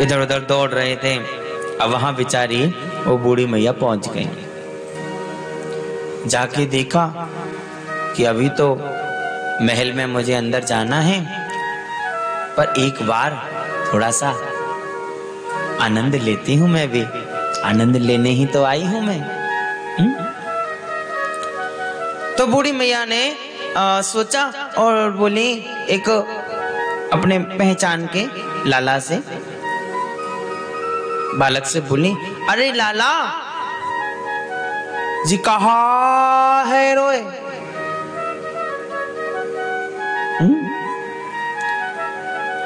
इधर उधर दौड़ रहे थे। अब वहां बेचारी वो बूढ़ी मैया पहुंच गई। जाके देखा कि अभी तो महल में मुझे अंदर जाना है, पर एक बार थोड़ा सा आनंद लेती हूं, मैं भी आनंद लेने ही तो आई हूं मैं। तो बूढ़ी मैया ने सोचा और बोली, एक अपने पहचान के लाला से, बालक से बोली, अरे लाला जी कहाँ है रोए?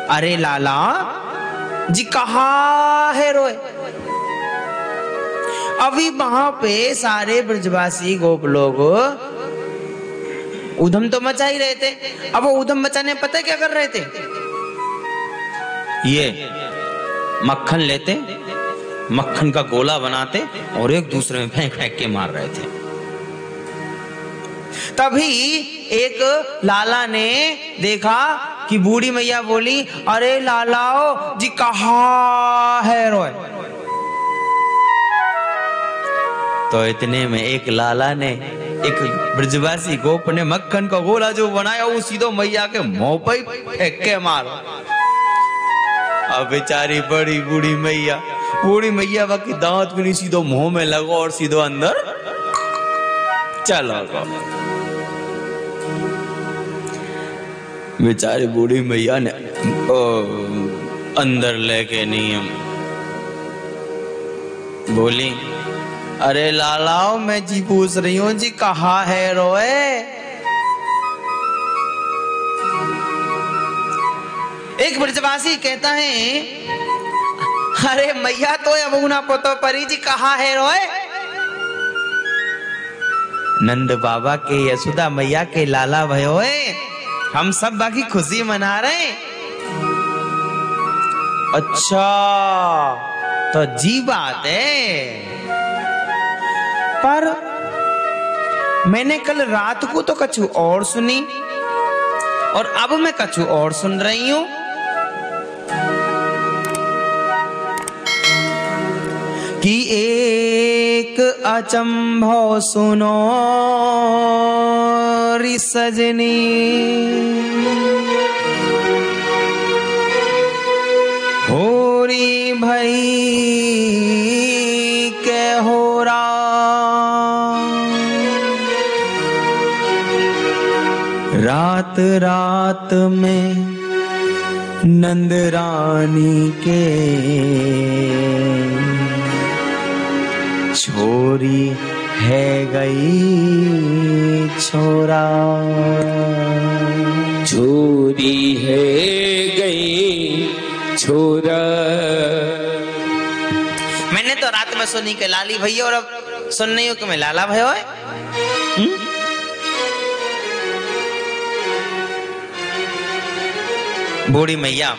अरे लाला जी कहाँ है रोए? अभी वहां पे सारे ब्रजवासी गोप लोग उधम तो मचा ही रहे थे। अब वो उधम मचाने पता है क्या कर रहे थे? ये मक्खन लेते, मक्खन का गोला बनाते और एक दूसरे में फेंक फेंक के मार रहे थे। तभी एक लाला ने देखा कि बूढ़ी मैया बोली, अरे लालाओ जी कहाँ है रोए? तो इतने में एक लाला ने, एक ब्रजवासी गोप ने मक्खन का गोला जो बनाया वो सीधो मैया के मुंह पे फेंक के मारा। अब बेचारी बड़ी बूढ़ी मैया बाकी दांत भी नहीं, सीधो मुंह में लगा और सीधो अंदर चला गया। बेचारी बूढ़ी मैया ने अंदर लेके नियम बोली, अरे लालाओ मैं जी पूछ रही हूँ जी कहाँ है रोए? एक ब्रजवासी कहता है, अरे मैया तो अबूना पोतो परी जी कहाँ है रोए? नंद बाबा के यशोदा मैया के लाला भयोए, हम सब बाकी खुशी मना रहे। अच्छा तो जी बात है, पर मैंने कल रात को तो कछु और सुनी और अब मैं कछु और सुन रही हूं। कि एक अचंभव सुनो री सजनी, होरी भई के होरा, रात रात में नंद रानी के छोरी है गई छोरा, छोरी है गई छोरा। मैंने तो रात में सुनी के लाली भैया और अब सुन रही हूं कि मैं लाला भैया है। बूढ़ी मैया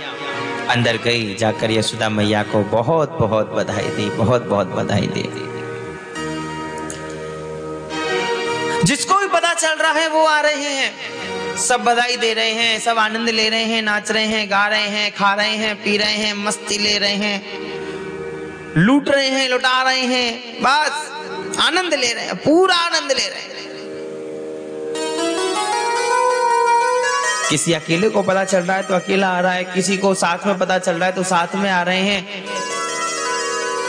अंदर गई, जाकर यशोदा मैया को बहुत बहुत बधाई दी, बहुत बहुत बधाई दी। जिसको भी पता चल रहा है वो आ रहे हैं, सब बधाई दे रहे हैं, सब आनंद ले रहे हैं, नाच रहे हैं, गा रहे हैं, खा रहे हैं, पी रहे हैं, मस्ती ले रहे हैं, लूट रहे हैं, लुटा रहे हैं, बस आनंद ले रहे हैं, पूरा आनंद ले रहे हैं। किसी अकेले को पता चल रहा है तो अकेला आ रहा है, किसी को साथ में पता चल रहा है तो साथ में आ रहे हैं।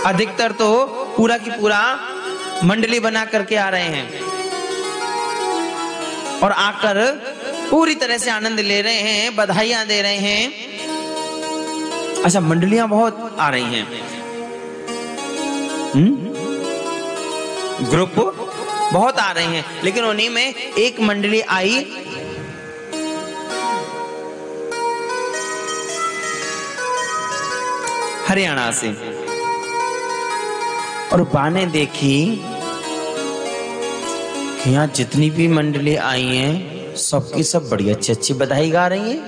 अधिकतर तो पूरा की पूरा मंडली बना करके आ रहे हैं और आकर पूरी तरह से आनंद ले रहे हैं, बधाइयां दे रहे हैं। अच्छा, मंडलियां बहुत आ रही हैं, ग्रुप बहुत आ रहे हैं, लेकिन उन्हीं में एक मंडली आई हरियाणा से, और बाने देखी कि यहाँ जितनी भी मंडली आई हैं सबकी सब बड़ी अच्छी अच्छी बधाई गा रही हैं।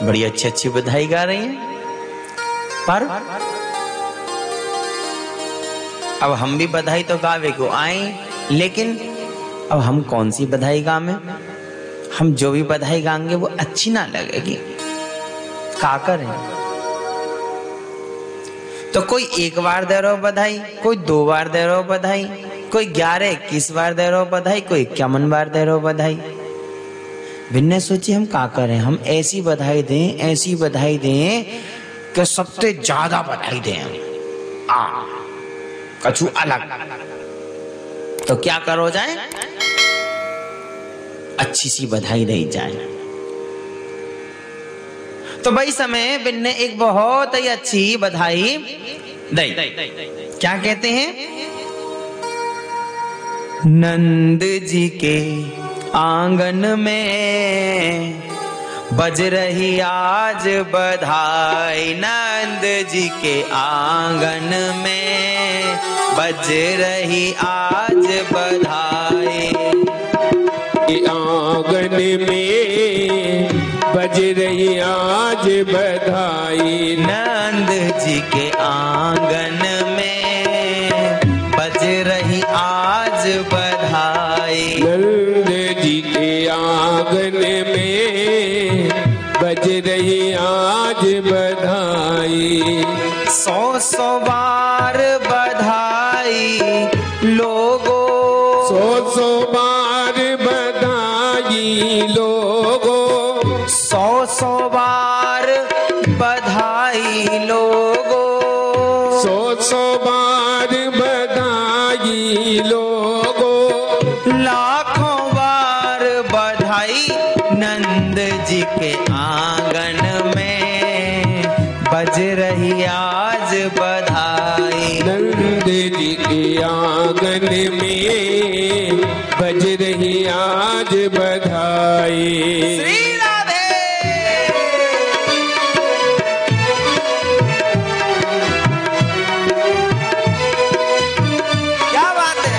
बड़ी अच्छी अच्छी बधाई गा रही हैं। पर अब हम भी बधाई तो गावे को आए, लेकिन अब हम कौन सी बधाई गावे? हम जो भी बधाई गाएंगे वो अच्छी ना लगेगी, क्या करें? तो कोई एक बार दे रहा हो बधाई, कोई 2 बार दे रहा हो बधाई, कोई 11-21 बार दे रहा हो बधाई, कोई 51 बार दे रहा हो बधाई। भिन्न सोची हम क्या करें? हम ऐसी बधाई दें, ऐसी बधाई दें कि सबसे ज्यादा बधाई दें, कछु अलग। तो क्या करो जाए? अच्छी सी बधाई दी जाए। तो भाई समय बिन ने एक बहुत ही अच्छी बधाई दी। क्या कहते हैं? नंद जी के आंगन में बज रही आज बधाई, नंद जी के आंगन में बज रही आज बधाई। आंगन में बज रही आज बधाई, नंद जी के आंगन में बज रही आज बधाई। नंद जी के आंगन में बज रही आज बधाई। 100 बार बधाई लोगों, 100 बार बधाई लोगों, 100 बार बधाई लोगों, 100 बार बधाई लोगों। लाखों बार बधाई नंद जी के आंगन में बज रही आज बधाई। नंद जी के आंगन में बज रही आज बधाई। श्री राधे। क्या बात है?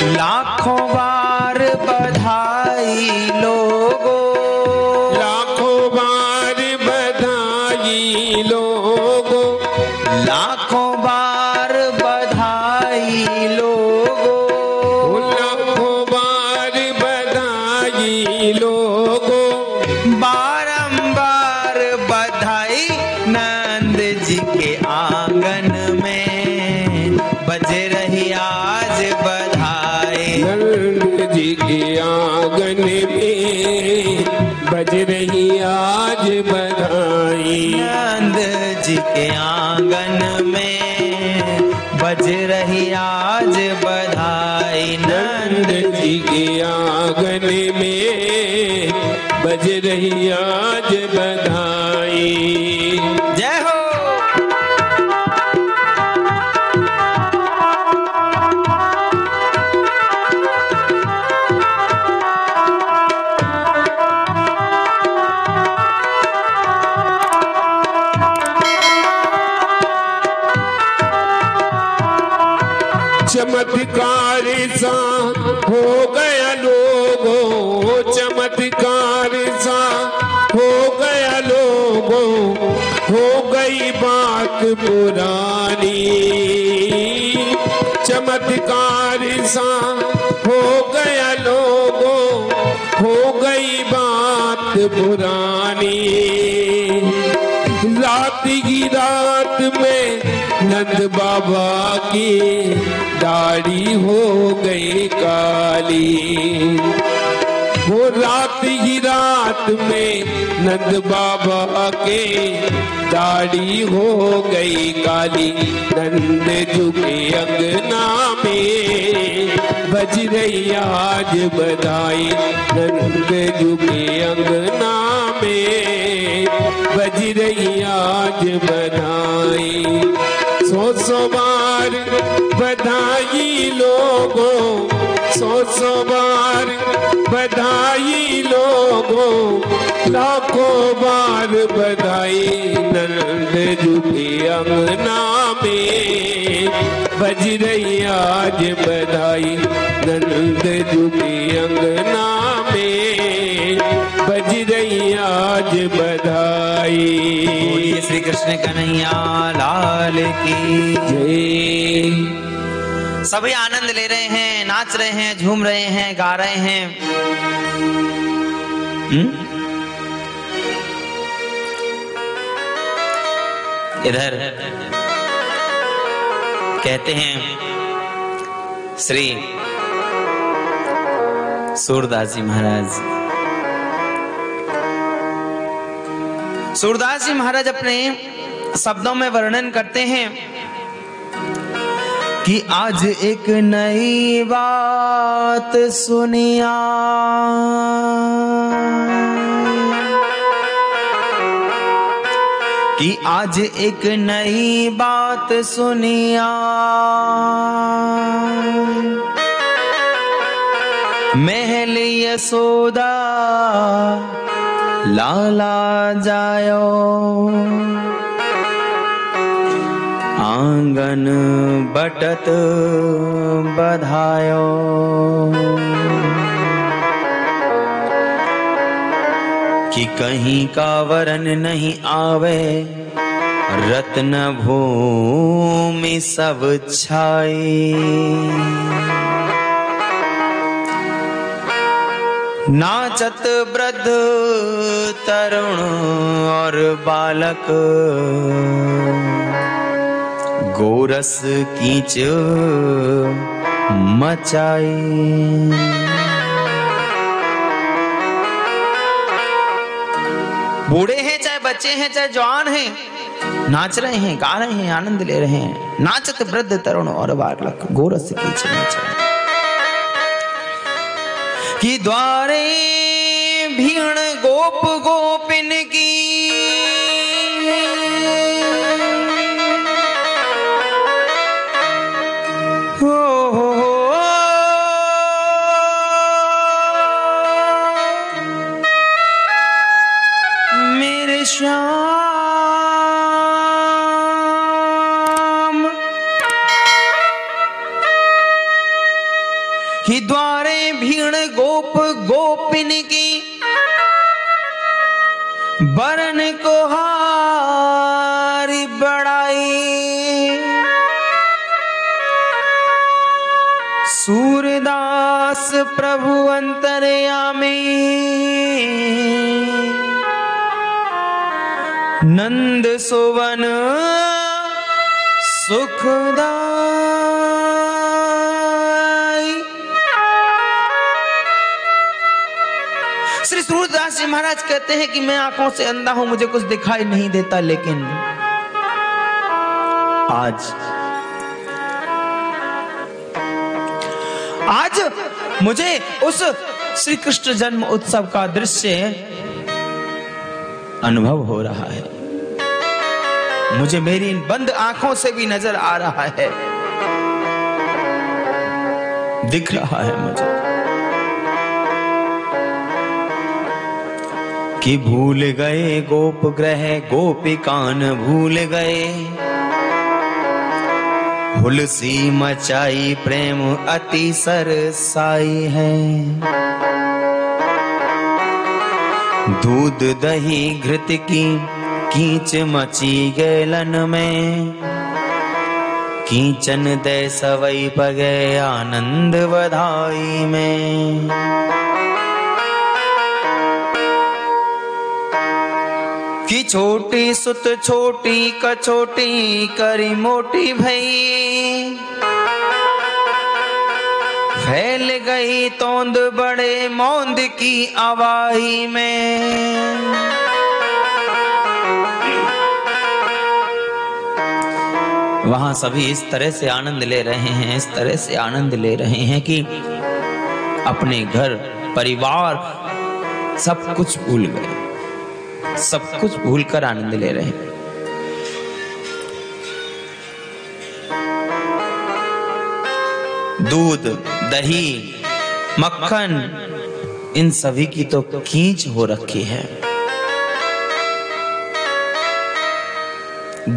लाखों बार बधाई लोगों, लाखों बार बधाई लोगों, लाखों बार बधाई लोगों, लाखों बार बधाई लोगों। बारंबार बधाई नंद जी के आंगन में बज रही आज बधाई। नंद जी के आंगन में बज रही आज बधाई। नंद जी के आंगन में बज रही आज बधाई। नंद जी के आंगन में बज रही आज बधाई। जय हो। चमत्कार सा हो गया लोगों, चमत्कार सा हो गया लोगों, हो गई बात पुरानी। चमत्कार सा हो गया लोगों, हो गई बात पुरानी। रात ही रात में नंद बाबा की दाढ़ी हो गई काली। वो रात ही रात में नंद बाबा के दाढ़ी हो गई काली। नंद झुके अंगना में बज रही आज बधाई। नंद झुके अंगना में बज रही आज बधाई। सौ बार बधाई लोगों, सौ बार बधाई लोगों, लाखों बार बधाई। नंद झुके अंगना में बज रही आज बधाई। नंद झुके अंगना में बज रही आज बधाई। श्री कृष्ण कन्हैया लाल की जय। सभी आनंद ले रहे हैं, नाच रहे हैं, झूम रहे हैं, गा रहे हैं। इधर कहते हैं श्री सूरदास जी महाराज, सूरदास जी महाराज अपने शब्दों में वर्णन करते हैं कि आज एक नई बात सुनिया, कि आज एक नई बात सुनिया। महल यशोदा लाला जायो, आंगन बटत बधायो। कि कहीं का वरन नहीं आवे, रत्न भूमि सब छाई। नाचत वृद्ध तरुण और बालक, गोरस कीच मचाई। बूढ़े हैं चाहे बच्चे हैं चाहे जवान हैं, नाच रहे हैं, गा रहे हैं, आनंद ले रहे हैं। नाचत वृद्ध तरुण और बालक, गोरस कीच मचाई। कि द्वारे भीड़ गोप गोपिन की, मेरे श्याम। कि द्वारे भीड़ गोप गोपिन की, बरन को हारी बड़ाई। सूरदास प्रभु अंतर्यामी, नंद सुवन सुखदाई। श्री सूरदास जी महाराज कहते हैं कि मैं आंखों से अंधा हूं, मुझे कुछ दिखाई नहीं देता, लेकिन आज मुझे उस श्री कृष्ण जन्म उत्सव का दृश्य अनुभव हो रहा है, मुझे मेरी इन बंद आंखों से भी नजर आ रहा है, दिख रहा है मुझे कि भूल गए गोप ग्रह गोपिकान भूल गए, हुलसी मचाई प्रेम अति सरसाई है, दूध दही घृत की कीच मची गैलन में, कीचन दे सवई पगे आनंद बधाई में। कि छोटी सुत छोटी कछोटी करी मोटी भई, फैल गई तोंद बड़े मौंद की आवाई में। वहां सभी इस तरह से आनंद ले रहे हैं, इस तरह से आनंद ले रहे हैं कि अपने घर परिवार सब कुछ भूल गए, सब कुछ भूलकर आनंद ले रहे हैं। दूध दही मक्खन इन सभी की तो खींच हो रखी है,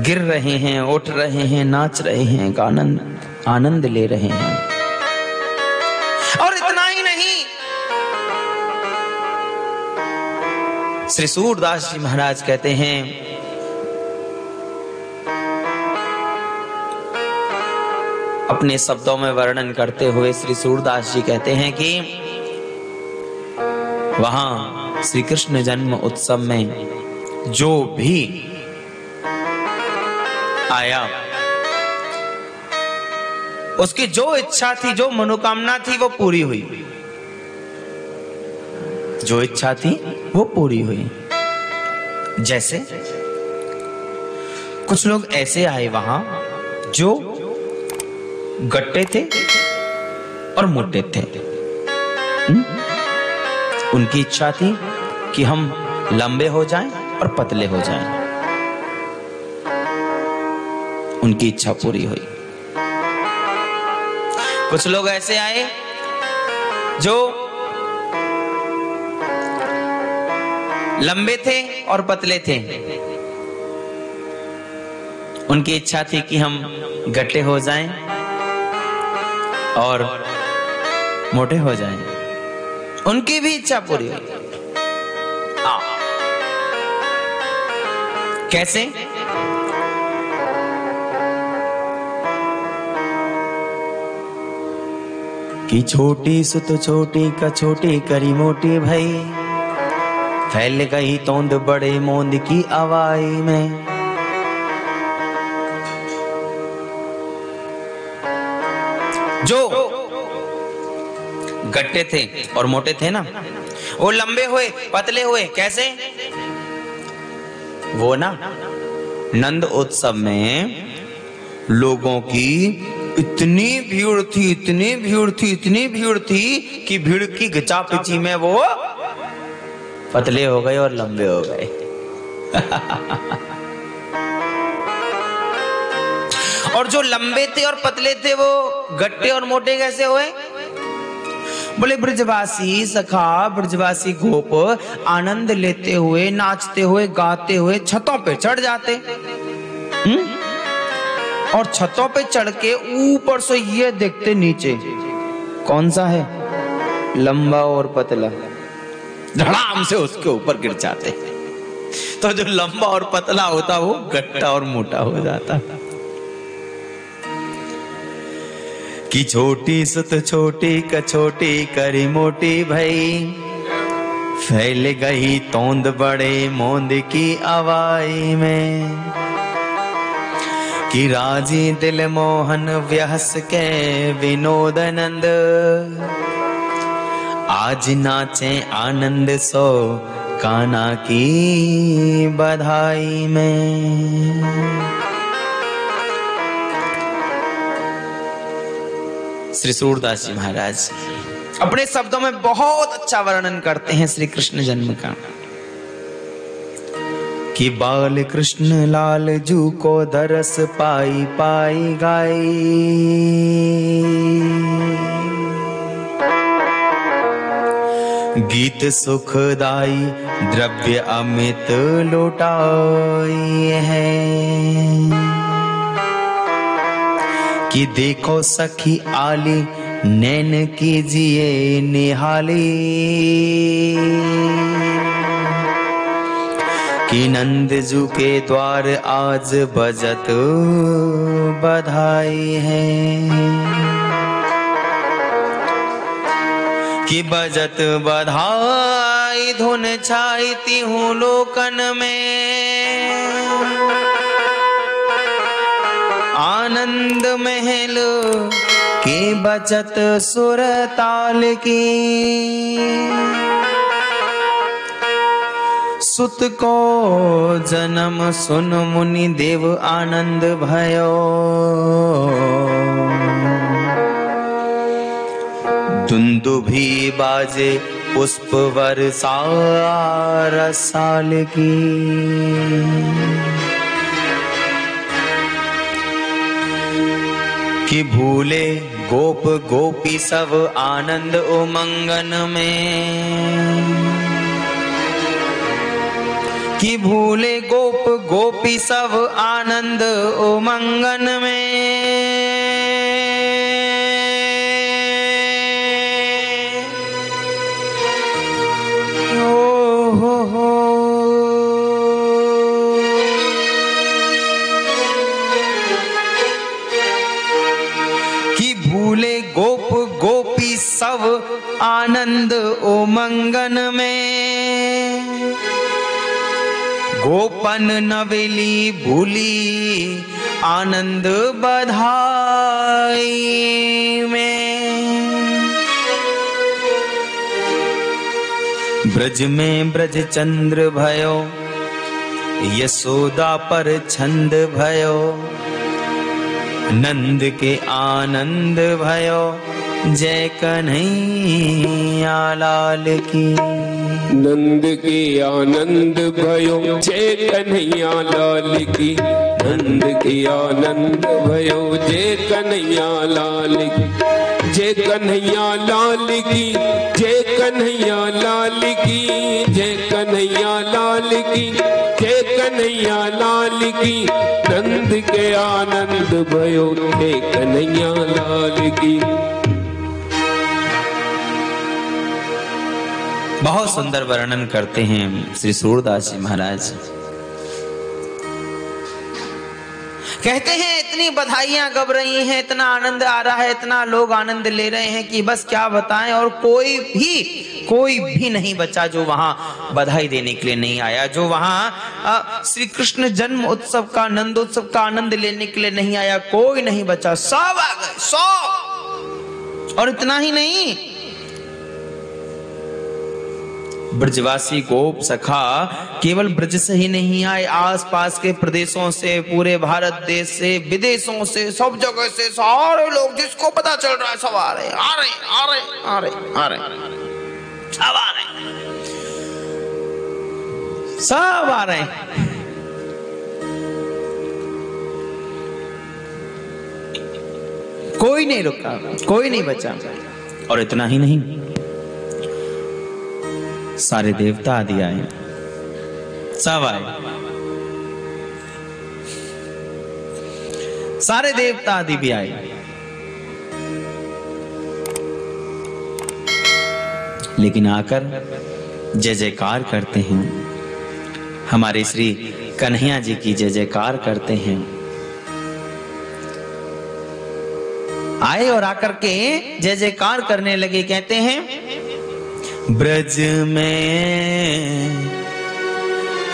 गिर रहे हैं, उठ रहे हैं, नाच रहे हैं, आनंद ले रहे हैं। और इतना ही नहीं, श्री सूरदास जी महाराज कहते हैं, अपने शब्दों में वर्णन करते हुए श्री सूरदास जी कहते हैं कि वहां श्री कृष्ण जन्म उत्सव में जो भी आया, उसकी जो इच्छा थी, जो मनोकामना थी, वो पूरी हुई। जो इच्छा थी वो पूरी हुई। जैसे कुछ लोग ऐसे आए वहां जो गट्टे थे और मोटे थे। उनकी इच्छा थी कि हम लंबे हो जाएं और पतले हो जाएं। उनकी इच्छा पूरी हुई। कुछ लोग ऐसे आए जो लंबे थे और पतले थे। उनकी इच्छा थी कि हम गट्टे हो जाएं और मोटे हो जाएं। उनकी भी इच्छा पूरी हुई। कैसे? कि छोटी सुत छोटी का छोटी करी मोटी भई, फैल गई तोंद बड़े मोंद की आवाई में। जो गट्टे थे और मोटे थे ना, वो लंबे हुए पतले हुए। कैसे? वो ना नंद उत्सव में लोगों की इतनी भीड़ थी, इतनी भीड़ थी, इतनी भीड़ थी कि भीड़ की घिचापिची में वो पतले हो गए और लंबे हो गए। और जो लंबे थे और पतले थे वो गट्टे और मोटे कैसे हुए? बोले ब्रजवासी सखा, ब्रजवासी गोप आनंद लेते हुए, नाचते हुए, गाते हुए छतों पे चढ़ जाते। और छतों पे चढ़ के ऊपर से ये देखते नीचे कौन सा है, लंबा और पतला, धड़ाम से उसके ऊपर गिर जाते। तो जो लंबा और पतला होता वो गट्टा और मोटा हो जाता। कि छोटी सुत छोटी कछोटी करी मोटी भई, फैल गई तोंद बड़े मोंद की आवाई में। कि राजी दिल मोहन व्यहस के विनोदानंद, आज नाचे आनंद सो कान्हा की बधाई में। श्री सूरदास जी महाराज अपने शब्दों में बहुत अच्छा वर्णन करते हैं श्री कृष्ण जन्म का कि बाल कृष्ण लाल जू को दरस पाई पाई गाई, गीत सुखदाई द्रव्य अमित लौटाई है, कि देखो सखी आली नैन कीजिए निहाली, कि नंदजू के द्वार आज बजत बधाई है, कि बजत बधाई धुन छाईती हूँ लोकन में, आनंद महल के बचत सुर ताल की, सुत को जन्म सुन मुनि देव आनंद भयो, दुंदुभी बाजे पुष्प वर्षा रसाल की, कि भूले गोप गोपी सब आनंद उमंगन में, कि भूले गोप गोपी सब आनंद उमंगन में, कि भूले गोप गोपी सब आनंद उमंगन में, गोपन नवेली भूली आनंद बधाई में, ब्रज में ब्रज चंद्र भयो यशोदा पर छंद भयो, नंद के आनंद भयो जय कन्हैया लाल की, नंद के आनंद भयो जय कन्हैया लाल की, नंद के आनंद भयो जय कन्हैया लाल की, जय कन्हैया लाल की, जय कन्हैया लाल की, जय कन्हैया लाल की, जय कन्हैया लाल की, नंद के आनंद भयो जय कन्हैया लाल की। बहुत सुंदर वर्णन करते हैं श्री सूरदास जी महाराज। कहते हैं इतनी बधाइयां गब रही हैं, इतना आनंद आ रहा है, इतना लोग आनंद ले रहे हैं कि बस क्या बताएं, और कोई भी नहीं बचा जो वहां बधाई देने के लिए नहीं आया, जो वहां श्री कृष्ण जन्म उत्सव का नंदोत्सव का आनंद लेने के लिए नहीं आया, कोई नहीं बचा, सब आ गए, सब। और इतना ही नहीं, ब्रजवासी गोप सखा केवल ब्रज से ही नहीं आए, आसपास के प्रदेशों से, पूरे भारत देश से, विदेशों से, सब जगह से सारे लोग जिसको पता चल रहा है सब आ रहे, आ रहे, आ रहे, आ रहे, आ रहे, सब आ रहे, सब आ रहे। कोई नहीं रुका, कोई नहीं बचा। और इतना ही नहीं, सारे देवता आदि आए, सब आए, सारे देवता आदि भी आए। लेकिन आकर जय जयकार करते हैं, हमारे श्री कन्हैया जी की जय जयकार करते हैं। आए और आकर के जय जयकार करने लगे, कहते हैं ब्रज में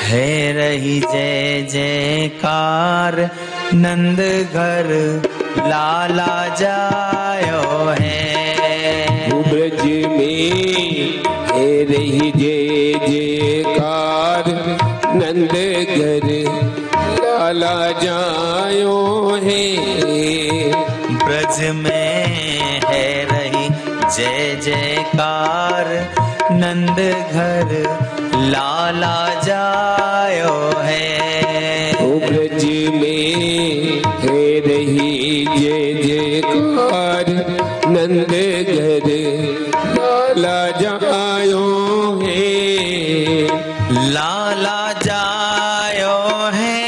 है रही जय जयकार, नंद घर लाला जायो है। ब्रज में है रही जय जयकार, नंद घर लाला जायो है। ब्रज में है रही जय जयकार नंद घर लाला जायो है। ओ ब्रज में है रही जय जयकार नंद घर लाला जायो है। लाला जायो है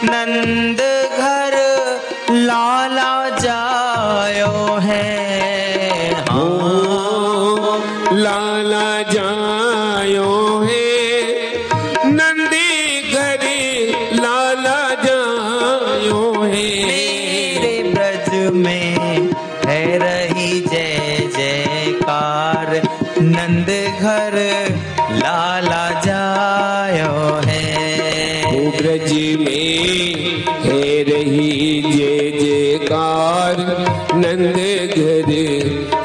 नंद घर लाला जायो है। लाला जायो है नंदी घरे लाला जायो है। मेरे ब्रज में है रही जय जयकार नंद घर लाला जायो है। ओ ब्रज में है रही जय जयकार नंद घर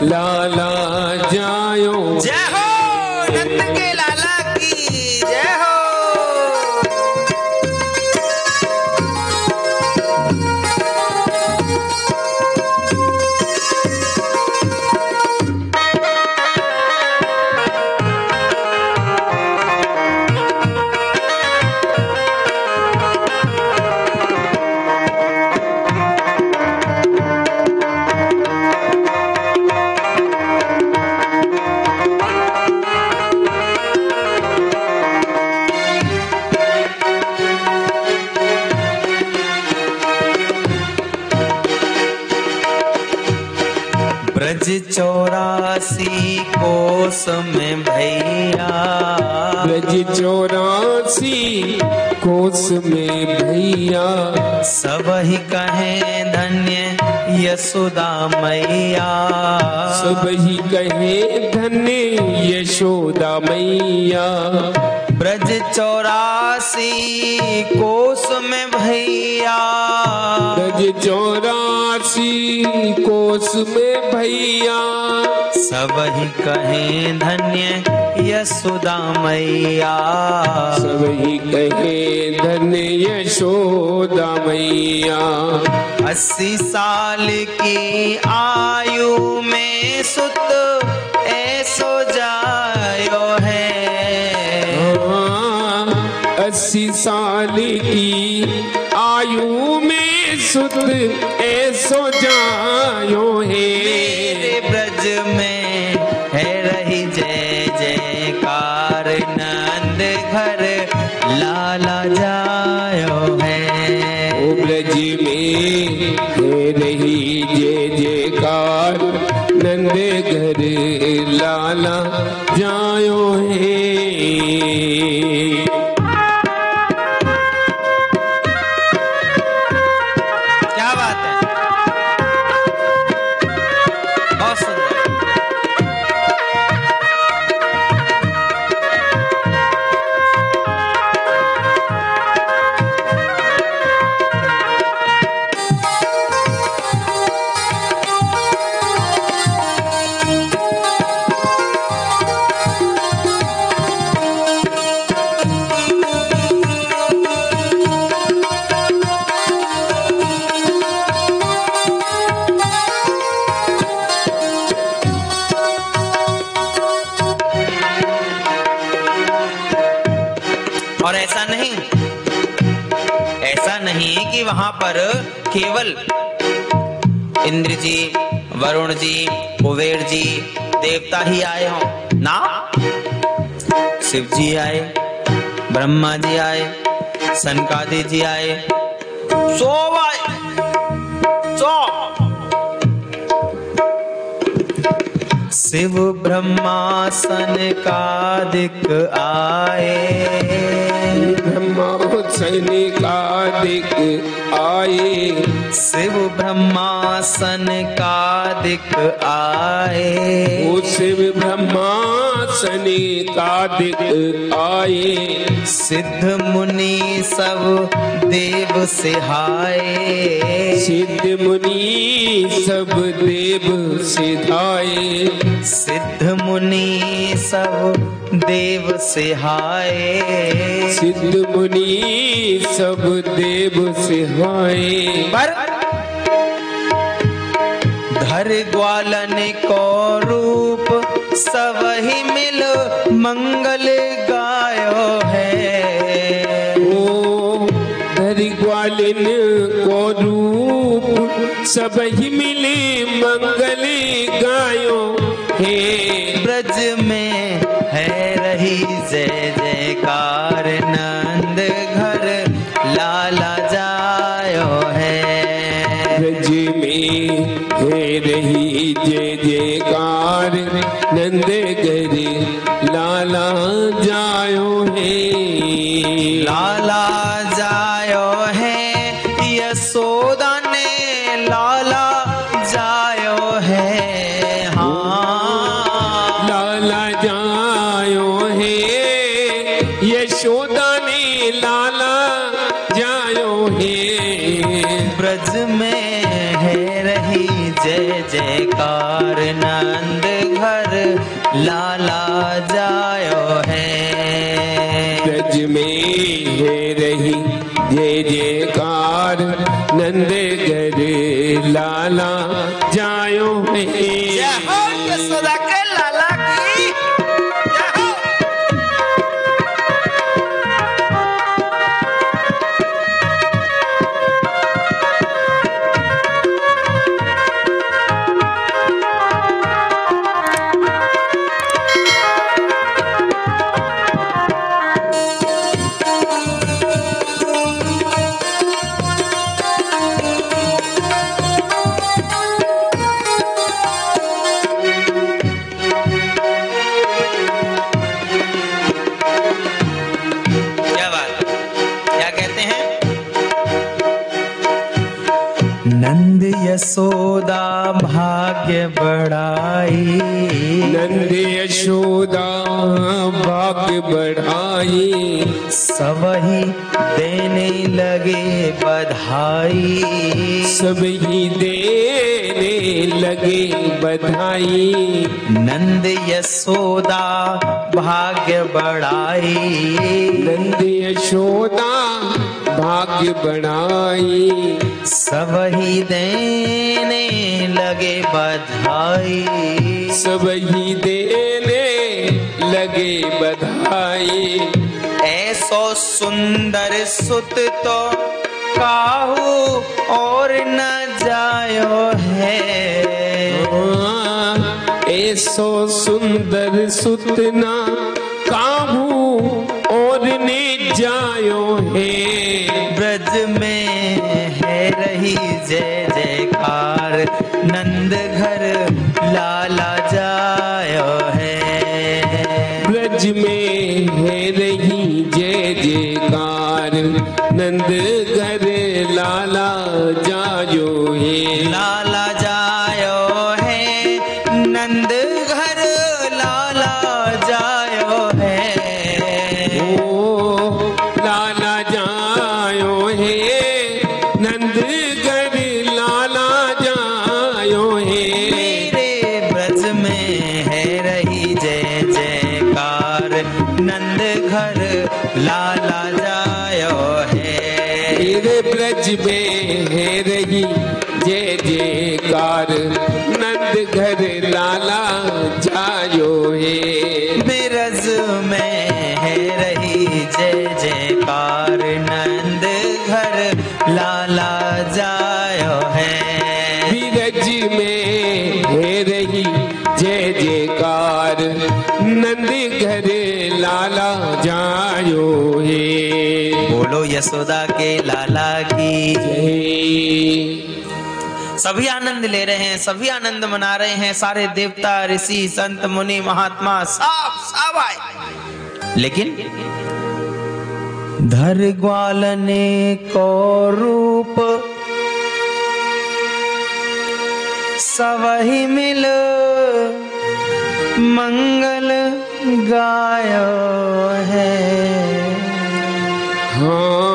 लाला जायो। जय हो नंद के लाला की जय हो। ब्रज 84 कोस में भैया। ब्रज 84 कोस में भैया। सब ही कहे धन्य यशोदा मैया। सब ही कहे धन्य यशोदा मैया। ब्रज 84 कोस में भैया। ब्रज 84 कोस में भैया। सब ही कहे धन्य यशोदा मैया। सब ही कहे धन्य यशोदा मैया। 80 साल की आयु में सुत ऐसो जायो है। 80 साल की आयु में सुत ऐसो जायो है। मेरे ब्रज में है रही जय जयकार नंद घर लाला जायो है। ओ ब्रज में है रही जय जयकार नंद घर लाला जायो है। क्या बात है, बहुत सुंदर। और ऐसा नहीं कि वहां पर केवल इंद्र जी, वरुण जी, कुबेर जी, देवता ही आए हों ना। शिव जी आए, ब्रह्मा जी आए, सनकादिक जी आए, सब आए, सब। शिव ब्रह्मा सनकादिक आए। ब्रह्मा सनकादिक आए। शिव ब्रह्मा सनकादिक आए। ओ शिव ब्रह्मा सनकादिक आए। सिद्ध मुनि सब देव सिहाए। सिद्ध मुनि सब देव सिधाए। सिद्ध मुनि सब देव सिहाए। सिद्ध मुनि सब देव सिहाए। पर धर ग्वालन को रूप सबहि मिल मंगल गायो है। ओ धर ग्वालन को रूप सबहि मिले मंगल गायो है। ब्रज में है रही जय जयकार नंद घर लाला जायो है। ब्रज में है रही जय जयकार नंद घर लाला जायो है। लाला जायो है यशोदा ने लाला जायो है। हाँ लाला जायो है यशोदा ने लाला जायो है। ब्रज में है रही जय जयकार नंद घर लाला जायो है। ब्रज में है रही जय जयकार नंद घर लाला जायो है। जय हो यशोदा के लाला की जय हो। नंद यशोदा भाग्य बढ़ाई। नंद यशोदा भाग्य बढ़ाई। सबही देने लगे बधाई। सबही देने लगे बधाई। नंद यशोदा भाग्य बढ़ाई। नंद यशोदा भाग्य बढ़ाई। सबही देने लगे बधाई। सबही देने लगे बधाई। ऐसो सुंदर सुत तो काहू और न जायो है। ऐसो सुंदर सुत ना काहू और ने जायो है। ब्रज में है रही जय जयकार नंद घर लाला जायो है। ब्रज में है रही जय जयकार नंद घर लाला जायो है। लाला जायो है नंद घर लाला जायो है। ओ लाला जायो है नंद घर लाला जायो है। मेरे ब्रज में है रही जय जयकार नंद घर लाला जायो है। मेरे ब्रज में है रही जय जयकार नंद घर लाला जायो है। ब्रज में है रही जय जयकार नंद घर लाला जायो है। ब्रज में है रही जय जयकार नंद घर लाला जायो है। बोलो यशोदा के लाला की जय। सभी आनंद ले रहे हैं, सभी आनंद मना रहे हैं। सारे देवता ऋषि संत मुनि महात्मा सब आए। लेकिन धर ग्वालने को रूप सबहि मिल मंगल गायो है। हाँ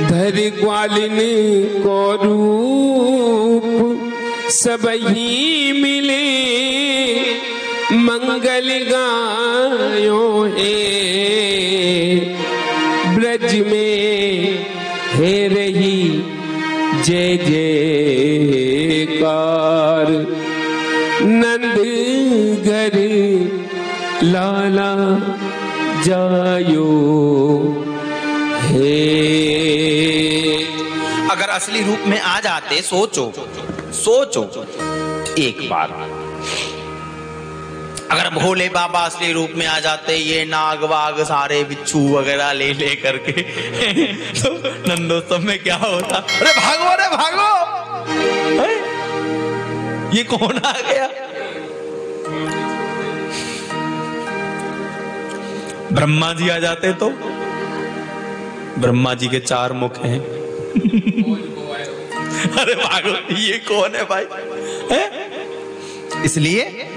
धर ग्वालिन को रूप सबही मिले मंगल गायो है। ब्रज में है रही जय जयकार। नंद घर लाला जायो है। अगर असली रूप में आ जाते, सोचो सोचो एक बार, अगर भोले बाबा असली रूप में आ जाते, ये नाग वाग सारे बिच्छू वगैरह ले ले करके तो नंदोत्सव में क्या होता? अरे भागो, अरे भागो, ये कौन आ गया? ब्रह्मा जी आ जाते तो, ब्रह्मा जी के 4 मुख हैं। अरे भागो, ये कौन है भाई? है? इसलिए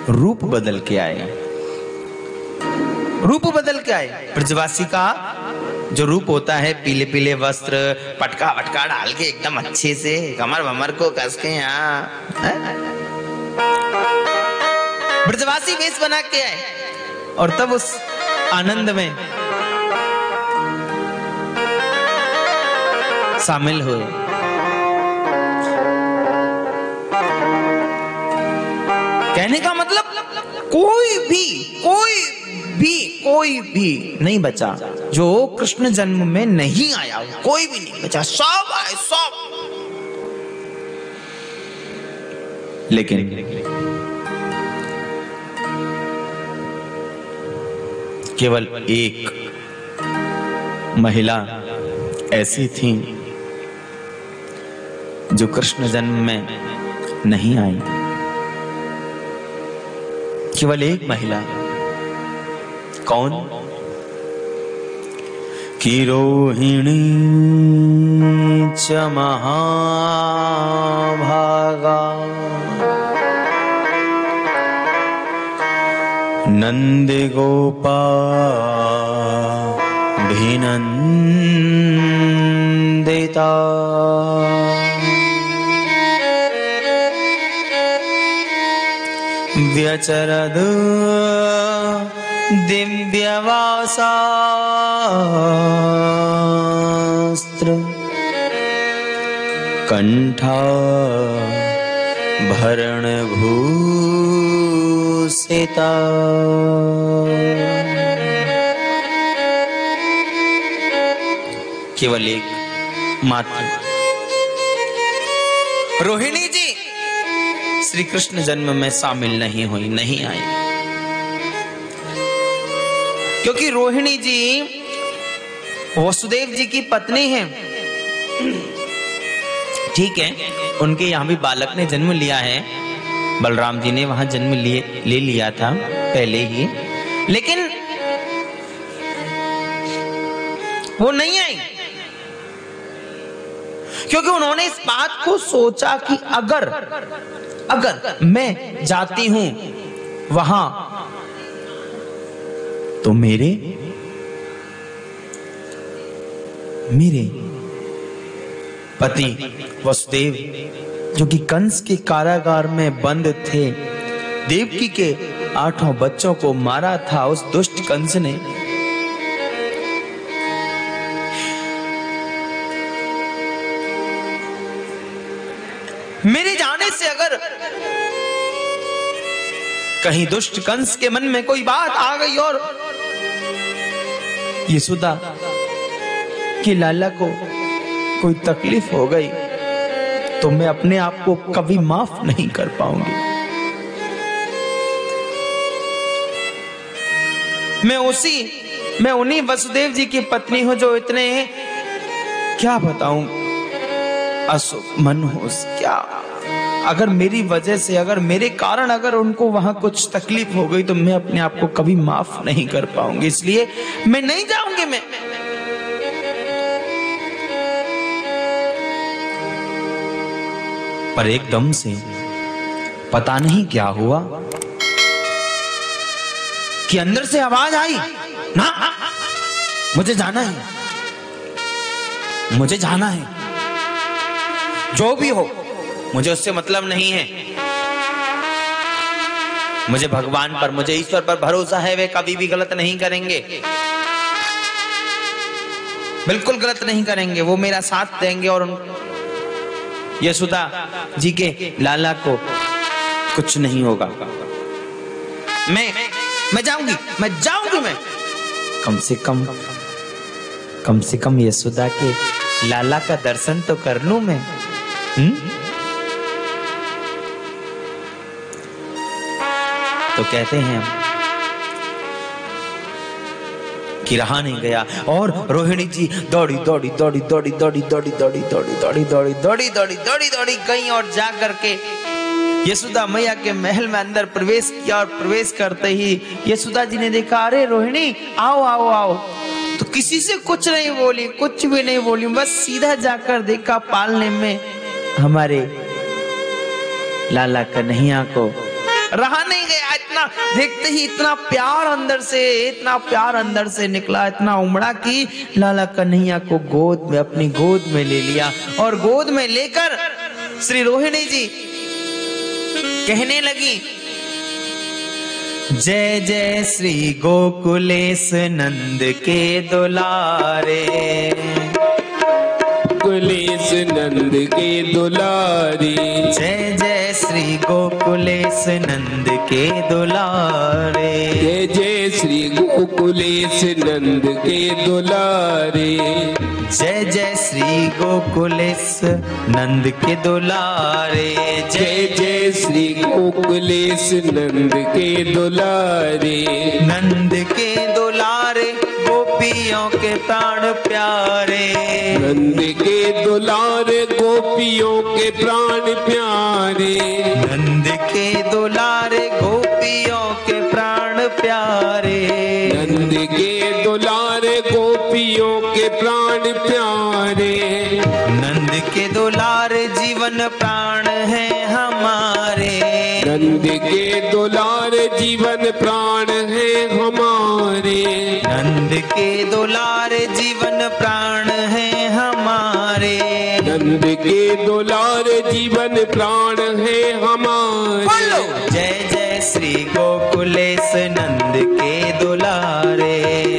रूप बदल के आए, रूप बदल के आए। ब्रजवासी का जो रूप होता है, पीले पीले वस्त्र, पटका वटका डाल के एकदम अच्छे से कमर वमर को कस के यहाँ ब्रजवासी वेश बना के आए, और तब उस आनंद में शामिल हुए। कहने का मतलब कोई भी नहीं बचा जो कृष्ण जन्म में नहीं आया, कोई भी नहीं बचा, सब आए सब। लेकिन केवल एक महिला ऐसी थी जो कृष्ण जन्म में नहीं आई। केवल एक महिला। कौन? कि रोहिणी च महाभागा नंद गोपाभिनंदिता व्यचरद दिव्यवासास्त्र कंठा भरण भूषिता। केवल एक मात्र रोहिणी जी श्री कृष्ण जन्म में शामिल नहीं हुई, नहीं आई, क्योंकि रोहिणी जी वसुदेव जी की पत्नी हैं। ठीक है, उनके यहाँ भी बालक ने जन्म लिया है, बलराम जी ने वहां जन्म ले लिया था पहले ही, लेकिन वो नहीं आई, क्योंकि उन्होंने इस बात को सोचा कि अगर मैं जाती हूं वहां तो मेरे पति वसुदेव, जो कि कंस के कारागार में बंद थे, देवकी के 8 बच्चों को मारा था उस दुष्ट कंस ने, मेरे जाने से अगर कहीं दुष्ट कंस के मन में कोई बात आ गई और यशोदा कि लाला को कोई तकलीफ हो गई, तो मैं अपने आप को कभी माफ नहीं कर पाऊंगी। मैं उन्हीं वसुदेव जी की पत्नी हूं जो इतने, क्या बताऊं, अशुभ मन हो क्या, अगर मेरी वजह से, अगर मेरे कारण अगर उनको वहां कुछ तकलीफ हो गई तो मैं अपने आप को कभी माफ नहीं कर पाऊंगी, इसलिए मैं नहीं जाऊंगी। मैं पर एकदम से पता नहीं क्या हुआ कि अंदर से आवाज आई, ना मुझे जाना है, मुझे जाना है, जो भी हो मुझे उससे मतलब नहीं है, मुझे भगवान पर, मुझे ईश्वर पर भरोसा है, वे कभी भी गलत नहीं करेंगे, बिल्कुल गलत नहीं करेंगे, वो मेरा साथ देंगे और यशोदा जी के लाला को कुछ नहीं होगा। मैं जाऊंगी मैं कम से कम यशोदा के लाला का दर्शन तो कर लूं मैं। तो कहते हैं कि रहा नहीं गया और रोहिणी जी दौड़ी गई और जा करके यशोदा मैया के महल में अंदर प्रवेश किया। और प्रवेश करते ही यशोदा जी ने देखा, अरे रोहिणी आओ। तो किसी से कुछ नहीं बोली, कुछ भी नहीं बोली, बस सीधा जाकर देखा पालने में हमारे लाला कन्हैया को। रहा नहीं गया, इतना देखते ही इतना प्यार अंदर से निकला, इतना उमड़ा कि लाला कन्हैया को अपनी गोद में ले लिया। और गोद में लेकर श्री रोहिणी जी कहने लगी, जय जय श्री गोकुलेश नंद के दुलारे, कुलेश नंद के दुलारे, जय जय श्री गोकुलेश नंद के दुलारे, जय जय श्री गोकुलेश नंद के दुलारे, जय जय श्री गोकुलेश नंद के दुलारे, जय जय श्री गोकुलेश नंद के दुलारे, नंद के दुलारे गोपियों के प्राण प्यारे, नंद के दुलारे गोपियों के प्राण प्यारे, नंद के दुलारे गोपियों के प्राण प्यारे, नंद के दुलारे गोपियों के प्राण प्यारे, नंद के दुलारे जीवन प्राण है हमारे, नंद के दुलारे जीवन प्राण है हमारे, नंद के दुलारे जीवन प्राण है हमारे, नंद के दुलारे जीवन प्राण है हमारे। जय जय श्री गोकुलेश नंद के दुलारे,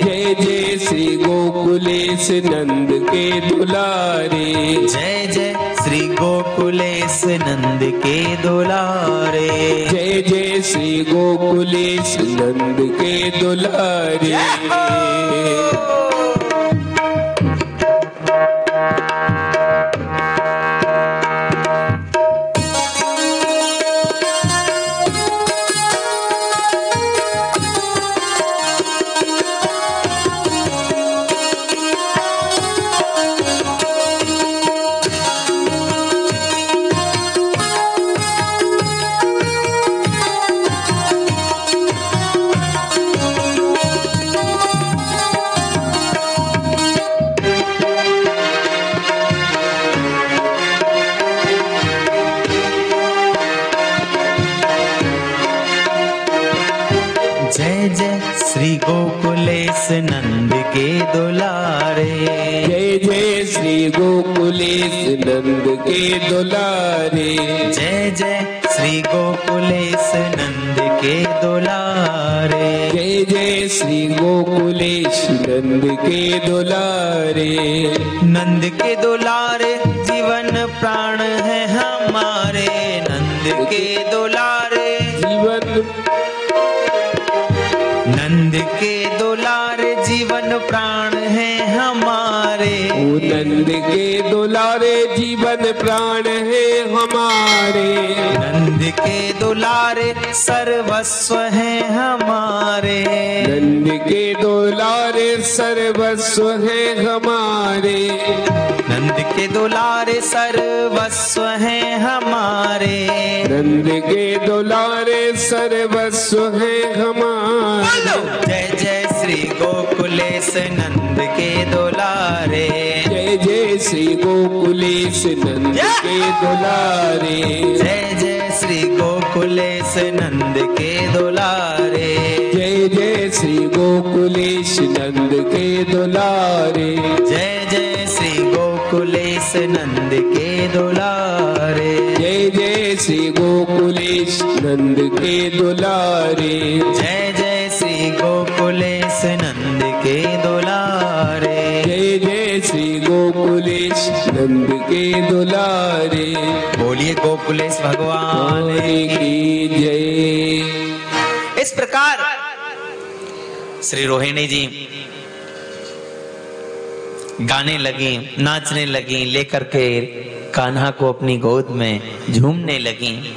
जय जय श्री गोकुलेश नंद के दुलारे, जय जय श्री गोकुलेश नंद के दुलारे, जय जय श्री गोकुलेश नंद के दुलारे। जय जय श्री गोकुलेश नंद के दुलारे, जय जय श्री गोकुलेश नंद के दुलारे, जय जय श्री गोकुलेश नंद के दुलारे, जय जय श्री गोकुलेश नंद के दुलारे, नंद के दुलारे जीवन प्राण है हमारे, नंद के दुलारे जीवन, नंद के दुलारे जीवन प्राण है हमारे, ओ नंद के दुलारे जीवन प्राण है हमारे, नंद के दुलारे सर्वस्व है हमारे, नंद के दुलारे सर्वस्व है हमारे, नंद के दुलारे सर्वस्व है हमारे, नंद के दुलारे सर्वस्व है हमारे। जय जय श्री गोकुलेश नंद के दुलारे, जय जय श्री गोकुलेश नंद के दुलारे, जय जय श्री गोकुलेश नंद के दुलारे, जय जय श्री गोकुलेश नंद के दुलारे, जय जय श्री गोकुलेश नंद के दुलारे, जय जय श्री गोकुलेश नंद के दुलारे, जय जय श्री गोकुलेश नंद के दुलारे, जय जय श्री गोकुलेश नंद के दुलारे, बोलिए गोकुलेश भगवान की जय। इस प्रकार श्री रोहिणी जी गाने लगी, नाचने लगी, लेकर के कान्हा को अपनी गोद में झूमने लगी,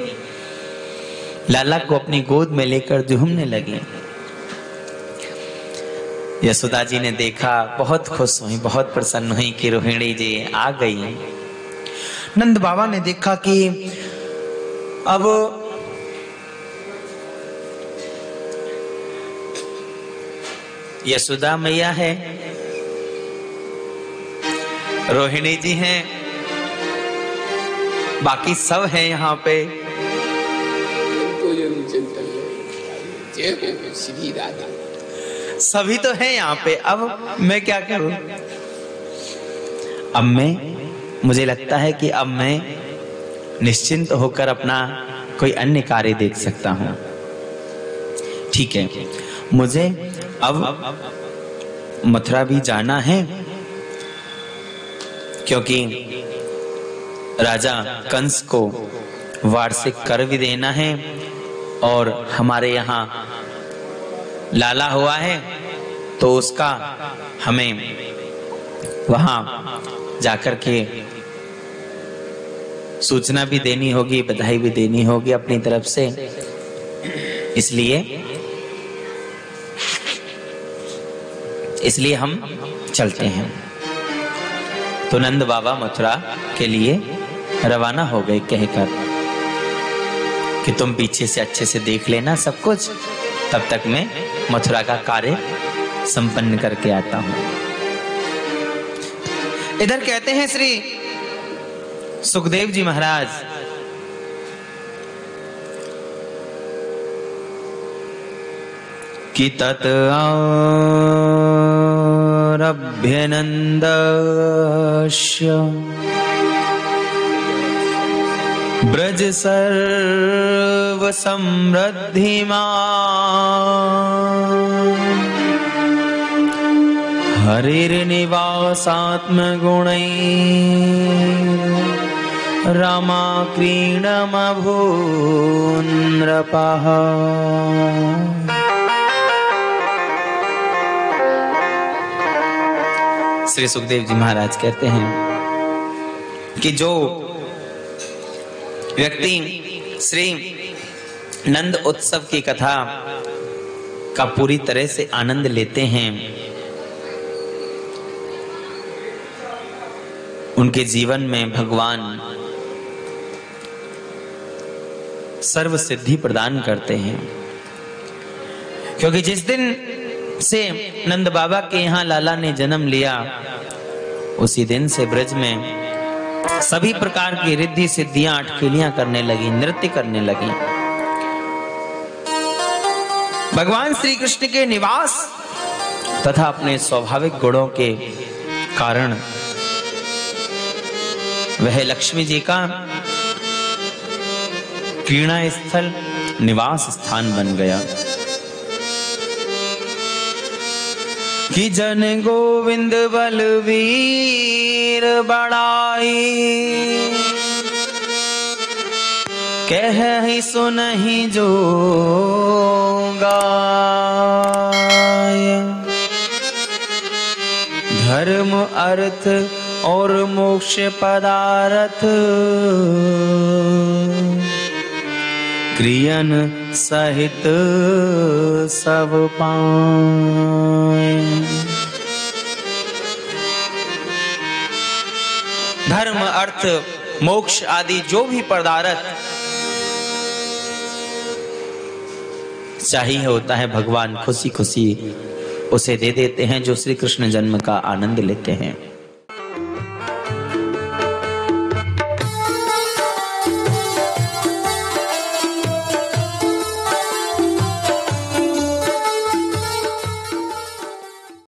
लाला को अपनी गोद में लेकर झूमने लगी। यशोदा जी ने देखा, बहुत खुश हुई, बहुत प्रसन्न हुई कि रोहिणी जी आ गई। नंद बाबा ने देखा कि अब यशोदा मैया है, रोहिणी जी हैं, बाकी सब हैं यहाँ पे। जय हो श्री राधा, सभी तो हैं यहाँ पे, अब मैं क्या करूं? अब मुझे लगता है कि अब मैं निश्चिंत होकर अपना कोई अन्य कार्य देख सकता हूं। ठीक है, मुझे अब मथुरा भी जाना है, क्योंकि राजा कंस को वार्षिक कर भी देना है और हमारे यहाँ लाला हुआ है, तो उसका हमें वहां जाकर के सूचना भी देनी होगी, बधाई भी देनी होगी अपनी तरफ से। इसलिए हम चलते हैं। तो नंद बाबा मथुरा के लिए रवाना हो गए, कहकर कि तुम पीछे से अच्छे से देख लेना सब कुछ, तब तक मैं मथुरा का कार्य संपन्न करके आता हूं। इधर कहते हैं श्री सुखदेव जी महाराज, कि तत आरभ्य नंदस्य ब्रज सर्व समृद्धिमान् हरिर्निवासात्म गुणैः रमा क्रीडमभून् नृपः। श्री सुखदेव जी महाराज कहते हैं कि जो व्यक्ति श्री नंद उत्सव की कथा का पूरी तरह से आनंद लेते हैं, उनके जीवन में भगवान सर्व सिद्धि प्रदान करते हैं। क्योंकि जिस दिन से नंद बाबा के यहाँ लाला ने जन्म लिया, उसी दिन से ब्रज में सभी प्रकार की रिद्धि सिद्धियां, अटखेलियां करने लगी, नृत्य करने लगी। भगवान श्री कृष्ण के निवास तथा अपने स्वाभाविक गुणों के कारण वह लक्ष्मी जी का क्रीड़ा स्थल, निवास स्थान बन गया। कि जन गोविंद बलवीर बड़ाई, कह सुनहि जो गाय। धर्म अर्थ और मोक्ष पदार्थ क्रियन सहित सब पाए। धर्म अर्थ मोक्ष आदि जो भी पदार्थ चाहिए होता है, भगवान खुशी खुशी उसे दे देते हैं, जो श्री कृष्ण जन्म का आनंद लेते हैं।